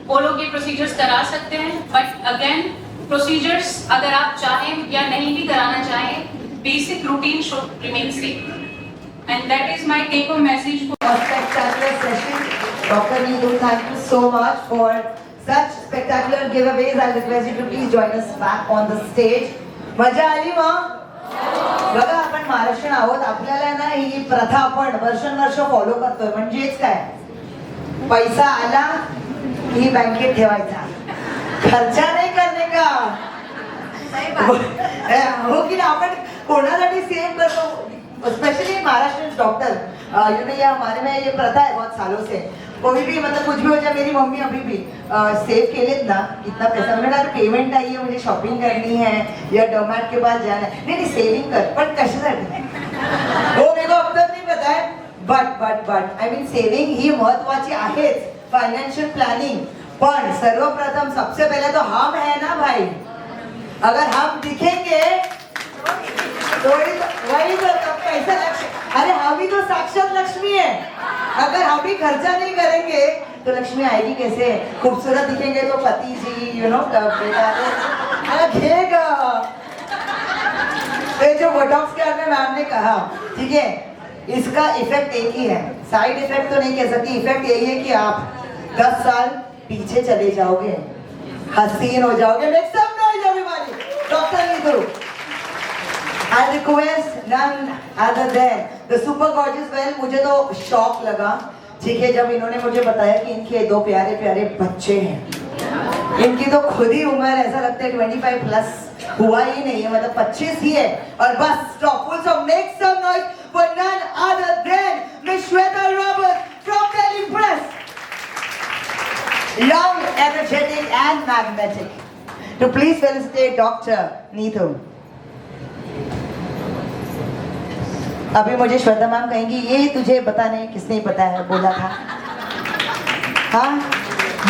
वो लोग ये प्रोसीजर्स करा सकते हैं। बट अगेन, प्रोसीजर्स अगर आप चाहें या नहीं भी कराना चाहें, basic routine should remain same, and that is my take home message. Spectacular session. Dr. Neetu, thank you so much for such spectacular giveaways. I'll request you to please join us back on the stage. मजा आली मग? बघा, आपण महाराष्ट्रीयन आहोत, आपल्याला ना ही प्रथा आपण वर्षानुवर्ष फॉलो करतोय. म्हणजेच काय, पैसा आला की बँकेत ठेवायचा, खर्चा नाही करणे का? हो की ना, आपण कोणासाठी सेव करतो, स्पेशली महाराष्ट्र डॉक्टर, ये हमारे में ये प्रथा है बहुत सालों से. कोई भी मतलब कुछ भी हो जाए, मेरी मम्मी अभी भी सेव केलेत ना इतना पैसा, मैंने कहा पेमेंट आई है, मुझे शॉपिंग करनी है या डोमैट के पास जाना है, नहीं सेविंग कर, पण कशासाठी वो मेरे को अब तक नहीं पता है. बट आय मीन सेविंग ही महत्वाची आहेच, फायनान्शियल प्लॅनिंग, पण सर्वप्रथम सबसे पहले तो हम है ना भाई. अगर हम दिखेंगे वही तो पैसा लक्ष्मी, अरे हम ही तो साक्षात लक्ष्मी है. अगर हम ही खर्चा नहीं करेंगे तो लक्ष्मी आएगी कैसे? खूबसूरत दिखेंगे तो पति जी, यू नो, घेगा. ये जो बोटॉक्स के में मैम ने कहा, ठीक है, इसका इफेक्ट एक ही है, साइड इफेक्ट तो नहीं कह सकती, इफेक्ट यही है कि आप 10 साल पीछे चले जाओगे, हसीन हो जाओगे. Make some noise everybody. Dr. Neetu. I request none other than the super gorgeous. Well, मुझे तो शॉक लगा, ठीक है, जब इन्होंने मुझे बताया कि इनके 2 प्यारे प्यारे बच्चे हैं. इनकी तो खुद ही उम्र ऐसा लगता है 25 प्लस हुआ ही नहीं है, मतलब 25 ही है. और बस stop, full stop. Make some noise for none other than Miss Shweta Roberts from Delhi Press. Young, energetic and magnetic. To please felicitate Dr. Neetu. अभी मुझे श्वेता मैम कहेंगी, ये तुझे बताने किसने पता है बोला था. हाँ,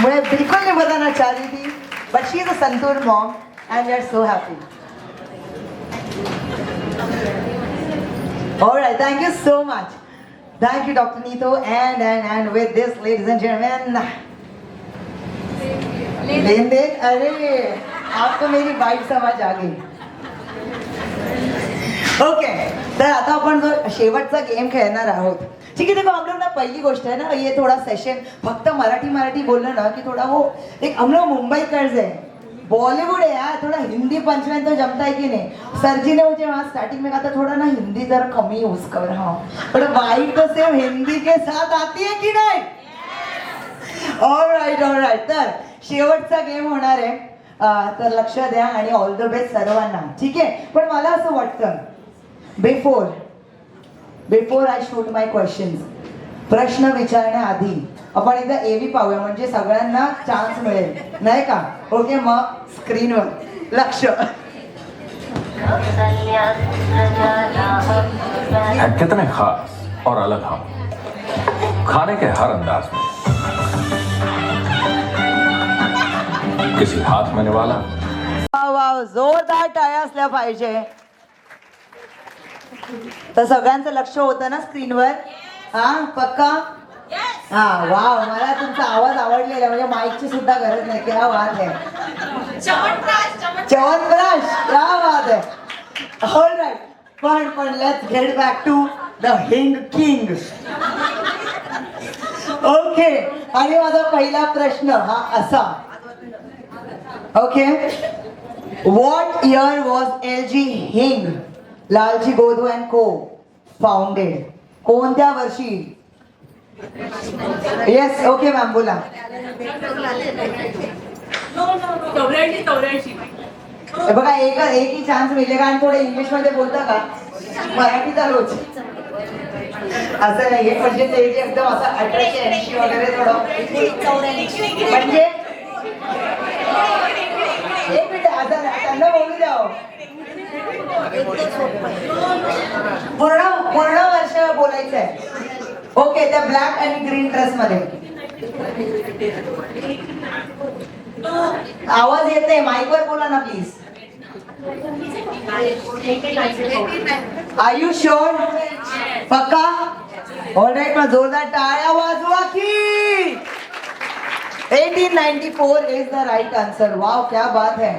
मैं बिल्कुल नहीं बताना चाह रही थी, but she is a Santoor mom and we are so happy. Alright, thank you so much. Thank you doctor Neetu. And with this ladies and gentleman, लेन देन, अरे आपको मेरी वाइफ समझ आ गई. ओके, तर आता आपण जो शेवटचा गेम खेळणार आहोत, ठीक है. देखो हम लोग ना, पहली गोष्ट है ना, ये थोड़ा सेशन फक्त मराठी बोलना ना कि थोड़ा वो एक, हम लोग मुंबई कर्ज है, बॉलीवुड है यार, थोड़ा हिंदी पंचलाइन तो जमता है कि नहीं. सर जी ने मुझे वहाँ स्टार्टिंग में कहा था थोड़ा ना हिंदी जरा कम ही यूज कर. हाँ, पर वाइफ तो सिर्फ हिंदी के साथ आती है कि नाही? ऑलराइट. तर शेवटचा गेम होणार आहे, तर लक्ष द्या आणि ऑल द बेस्ट सर्वांना, ठीक आहे. पण मला असं वाटतं, before I shoot my questions, प्रश्न विचारण्याआधी आपण एकदा एवी पाहूया, म्हणजे सगळ्यांना चान्स मिळेल, नाही का? ओके, मग स्क्रीनवर लक्ष. है कितने खास और अलग हम, खाने के हर अंदाज में, किसी हाथ में निवाला. वाव, जोरदार टाळ्या असल्या पाहिजे. तर सगळ्यांचं लक्ष होतं ना स्क्रीनवर? हा, पक्का? हा, वाव, मला तुमचा आवाज आवडलेला, म्हणजे माईकची सुद्धा गरज नाही. क्या बात है, च्यवनप्राश, क्या बात है. ऑलराइट, पण let's get back to the hing king. Okay, आणि माझा पहिला प्रश्न हा असा, okay, what year was LG हिंग लालजी गोदू अँड को फाउंडेड? कोणत्या वर्षी? येस, ओके मॅम, बोला. 84. बघा, एक ही चान्स मिळेगा. आणि थोडं इंग्लिश मध्ये बोलता का? मराठीचा रोज. असं नाहीये म्हणजे ते जे एकदम असं 1880 वगैरे थोडं म्हणजे एक मिनिट आता त्यांना बोलू द्या हो. पूर्ण वर्ष बोलायचं आहे. ओके त्या ब्लॅक आणि ग्रीन ड्रेस मध्ये आवाज येत नाही माईकवर बोला ना प्लीज. Are you sure? पक्का? ऑलराईट मग जोरदार टाळ्या वाजवा की. 1894 is the right answer. Wow क्या बात है.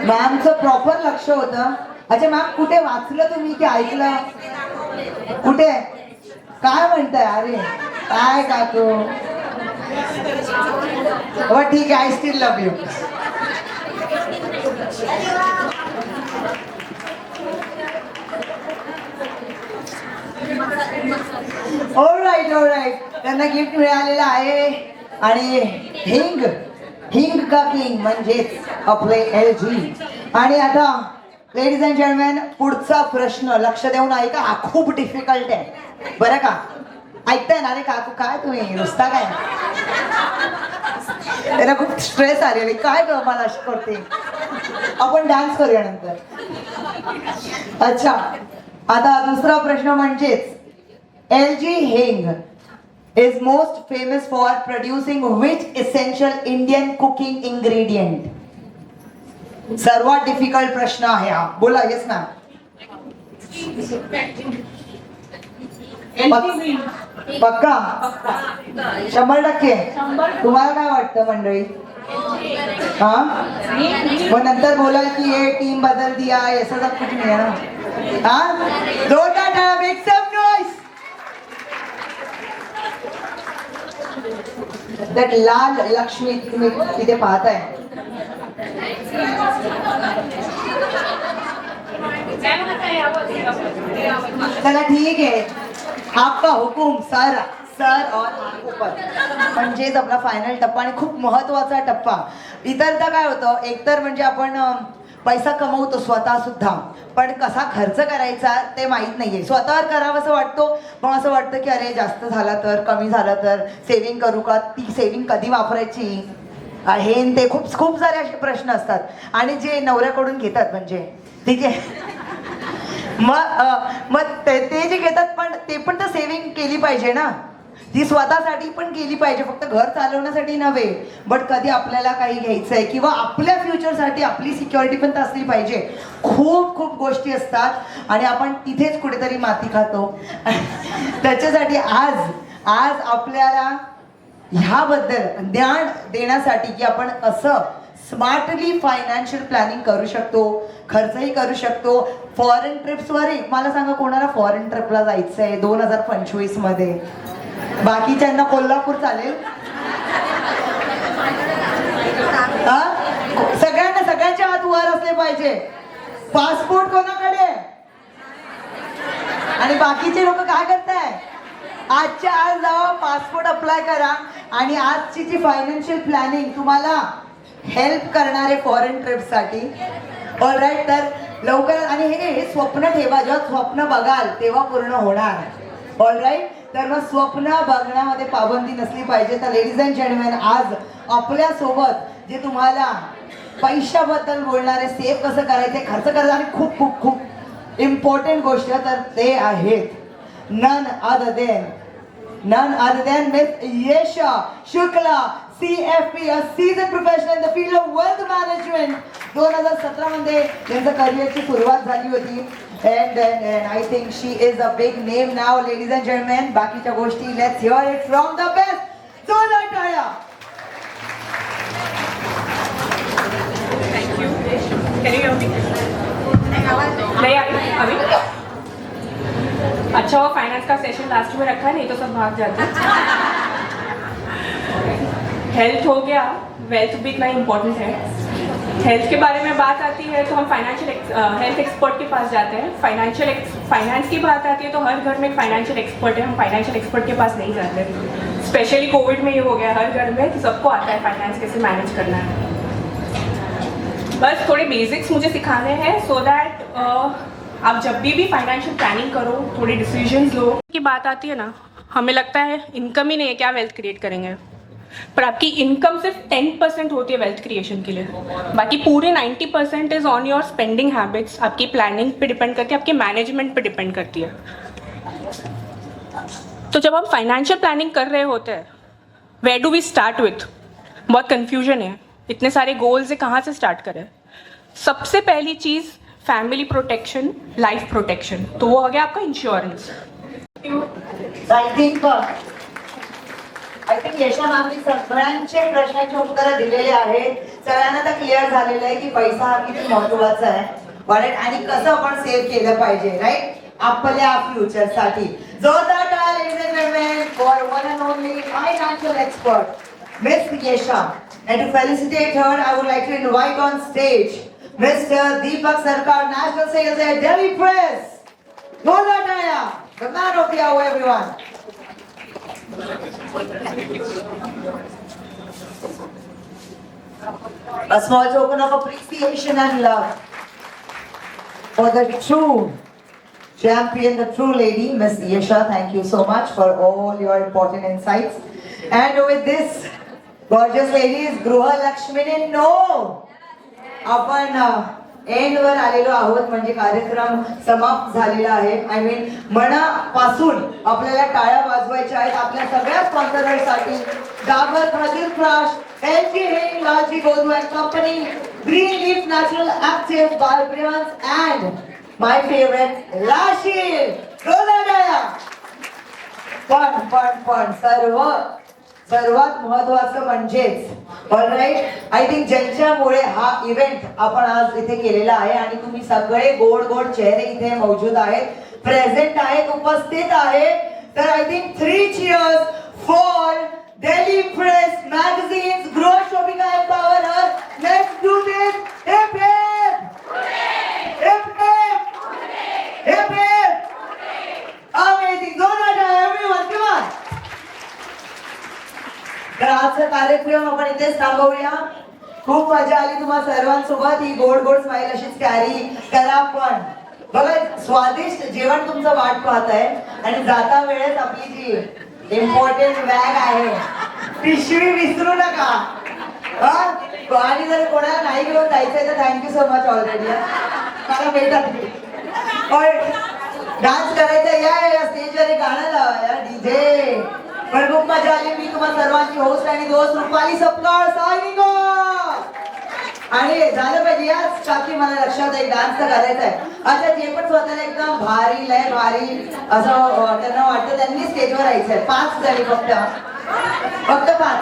मॅमचं प्रॉपर लक्ष होतं. अच्छा मॅम कुठे वाचलं तुम्ही की ऐकलं? कुठे काय म्हणताय? अरे काय काकू हो ठीक आहे. I still love you. All right त्यांना गिफ्ट मिळालेलं आहे आणि हिंग का किंग म्हणजेच आपले LG. आणि आता लेडीज अँड जेंटलमॅन पुढचा प्रश्न लक्ष देऊन ऐका. हा खूप डिफिकल्ट आहे बरं का. ऐकताय ना रे काकू? काय तुम्ही नुसता काय त्याला खूप स्ट्रेस आलेली काय ग मला अशी करते. आपण डान्स करूया नंतर. अच्छा आता दुसरा प्रश्न म्हणजेच LG हिंग is most famous for producing which essential Indian cooking ingredient? सर्वात डिफिकल्ट प्रश्न आहे हा. बोला येस मॅम. पक्का 100%. तुम्हाला काय वाटतं मंडळी? हा मग नंतर बोलाल की ये टीम बदल दिया ऐसा सब कुछ नहीं है ना. हा जोरदार मेक सम नॉइज. दॅट लाल लक्ष्मी तुम्ही तिथे पाहताय. चला ठीक आहे. आपका हुकुम सर और ऊपर. म्हणजेच आपला फायनल टप्पा आणि खूप महत्वाचा टप्पा. इतरदा काय होतं एकतर म्हणजे आपण पैसा कमवतो स्वतः सुद्धा पण कसा खर्च करायचा ते माहीत नाहीये. स्वतःवर करावं असं वाटतो पण असं वाटतं की अरे जास्त झाला तर कमी झालं तर सेव्हिंग करू का? ती सेव्हिंग कधी वापरायची हे ते खूप सारे असे प्रश्न असतात. आणि जे नवऱ्याकडून घेतात म्हणजे ठीक आहे मग ते जे घेतात पण ते पण तर सेव्हिंग केली पाहिजे ना. ती स्वतःसाठी पण केली पाहिजे फक्त घर चालवण्यासाठी नव्हे. बट कधी आपल्याला काही घ्यायचंय किंवा आपल्या फ्युचरसाठी आपली सिक्युरिटी पण तर असली पाहिजे. खूप गोष्टी असतात आणि आपण तिथेच कुठेतरी माती खातो. त्याच्यासाठी आज आपल्याला ह्याबद्दल ज्ञान देण्यासाठी की आपण असं स्मार्टली फायनान्शियल प्लॅनिंग करू शकतो, खर्चही करू शकतो. फॉरेन ट्रिप्सवरही मला सांगा कोणाला फॉरेन ट्रिपला जायचंय 2025 मध्ये? बाकीच्यांना कोल्हापूर चालेल? सगळ्यांच्या हात वर असले पाहिजे. पासपोर्ट कोणाकडे? आणि बाकीचे लोक काय करताय? आजच्या आज जावा पासपोर्ट अप्लाय करा आणि आजची जी फायनान्शियल प्लॅनिंग तुम्हाला हेल्प करणारे फॉरेन ट्रिपसाठी. ऑलराईट तर लवकर आणि हे स्वप्न ठेवा. जेव्हा स्वप्न बघाल तेव्हा पूर्ण होणार. ऑलराईट तर मग स्वप्न बघण्यामध्ये पाबंदी नसली पाहिजे. तर लेडीज अँड जेंटलमॅन आज आपल्या सोबत जे तुम्हाला पैशाबद्दल बोलणारे सेव्ह कसं करायचे खर्च करायचं आणि खूप इम्पॉर्टंट गोष्ट तर ते आहेत none other than Miss Yesha Shukla, CFP, a seasoned professional in the field of wealth management. 2017 मध्ये त्यांच्या करिअरची सुरुवात झाली होती. And I think she is a big name now, ladies and gentlemen. बाकीच्या गोष्टी let's hear it from the best. जोरदार टाळ्या. Thank you. Can you hear me? नहीं अभी अच्छा वो फाइनेंस का सेशन लास्ट में रखा है नहीं तो सब भाग जाते. हेल्थ हो गया, वेल्थ भी इतना इम्पोर्टेंट है. हेल्थ के बारे में बात आती है तो हम फाइनेंशियल हेल्थ एक्सपर्ट के पास जाते हैं. फाइनेंस की बात आती है तो हर घर में एक फाइनेंशियल एक्सपर्ट है. हम फाइनेंशियल एक्सपर्ट के पास नहीं जाते. स्पेशली कोविड में ये हो गया हर घर में कि सबको आता है फाइनेंस कैसे मैनेज करना है. बस थोड़े बेसिक्स मुझे सिखाने हैं सो दैट आप जब भी फाइनेंशियल प्लानिंग करो थोड़े डिसीजंस लो की बात आती है ना, हमें लगता है इनकम ही नहीं है, क्या वेल्थ क्रिएट करेंगे। पर आपकी इनकम सिर्फ 10% होती है वेल्थ क्रिएशन के लिए, बाकी पूरे 90% is on your spending habits, आपकी प्लानिंग पे डिपेंड करती है, आपके मैनेजमेंट पे डिपेंड करती है। तो जब हम फाइनेंशियल प्लानिंग कर रहे होते हैं, where do we start with? बहुत कन्फ्यूजन है, इतने सारे गोल्स है, कहाँ से स्टार्ट करें? सबसे पहली चीज़ फैमिली प्रोटेक्शन, लाइफ प्रोटेक्शन, तो वो हो गया आपका इंश्योरेंस। आय थिंक यशा मॅमनी सगळ्यांचे प्रश्नांची उत्तरं दिलेली आहेत. सगळ्यांना तर क्लिअर झालेलं आहे की पैसा हा किती महत्वाचा आहे, बरोबर, आणि कसं आपण सेव्ह केलं पाहिजे, राईट, आपल्या फ्युचरसाठी. जोरदार टाळ्या ladies and gentlemen for one and only financial expert, Miss Yesha. And to felicitate her, I would like to invite on stage Mr. Deepak Sarkar, National Sales Head, Delhi Press. Zordaar टाळ्या, the man of the hour, everyone. A small token of appreciation and love for the true champion, the true lady, Miss Yesha. Thank you so much for all your important insights. And with this, gorgeous ladies, Gruha Lakshmini, no! आपण एंडवर आलेलो आहोत, म्हणजे कार्यक्रम समाप्त झालेला आहे. I mean मनापासून आपल्याला टाळ्या वाजवायच्या आहेत आपल्या सगळ्या स्पॉन्सरसाठी. डाबर खादीर-फ्राश, LG हेंग, Lalji गोदू and company, green leaf natural active, बालब्रियन्स अँड माय फेवरेट लाशील. जोरदार टाळ्या. पण सर्वात महत्वाचं म्हणजेच ऑलराईट, आय थिंक ज्यांच्यामुळे हा इव्हेंट आपण आज इथे केलेला आहे आणि तुम्ही सगळे गोड गोड चेहरे इथे मौजूद आहेत, प्रेझेंट आहेत, उपस्थित आहेत, तर I think 3 cheers for Delhi press magazines. Grih Shobhika empower her. Let's do this. Hip hip hip hip. Amazing. जोरदार टाळ्या एव्हरीवन, कम ऑन. तर आजचा कार्यक्रम आपण इथेच थांबवूया. खूप मजा आली तुम्हा सर्वांसोबत. ही गोड गोड स्माइल अशीच कॅरी करा. पण बघा, स्वादिष्ट जेवण तुमचं वाट पाहत आहे आणि जाता वेळेस आपली जी इम्पॉर्टंट बॅग आहे, पिशवी विसरू नका. आणि जर कोणाला नाही घेऊन जायचंय तर थँक्यू सो मच ऑलरेडी. मला भेटत डान्स करायचा, या स्टेजवर एक गाणं लावा या डीजे. पण खूप मजा आली. मी तुम्हा सर्वांची होस्ट आणि दोस्त रुपाली सपकाळ सायनिंग ऑफ. आणि झालं पाहिजे याच टाकी, मला लक्षात एक डान्स तर करायचा आहे. आता जे पण स्वतःला एकदम भारी, लय भारी असं त्यांना वाटतं त्यांनी स्टेजवर यायचंय. 5 जणी फक्त 5.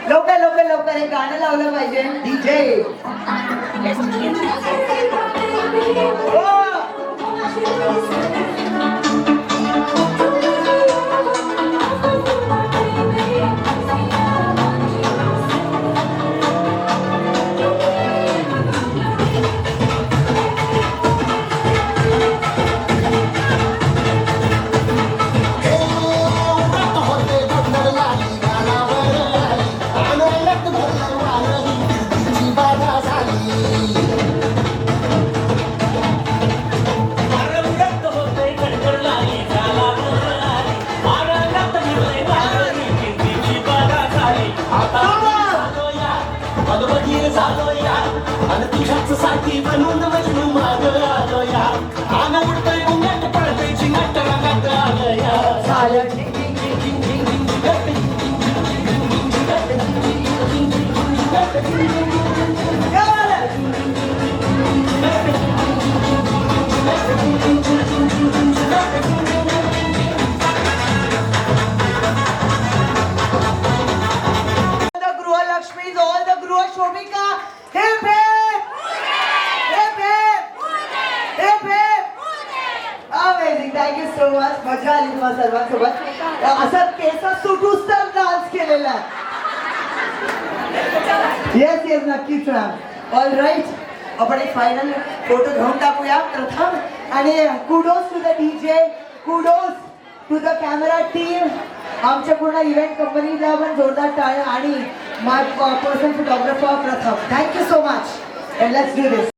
लवकर एक गाणं लावलं पाहिजे डीजे. Thank you so much. मजा आली तुम्हाला सर्वांसोबत. असं केस सुटूच तर डान्स केलेला. येस नक्कीच मॅम. ऑल राईट, आपण एक फायनल फोटो घेऊन टाकूया प्रथम. आणि kudos to the DJ, kudos to the camera team, आमच्या पूर्ण इव्हेंट कंपनीला पण जोरदार टाळ्या. आणि my personal photographer Pratham, thank you so much. Let's do this.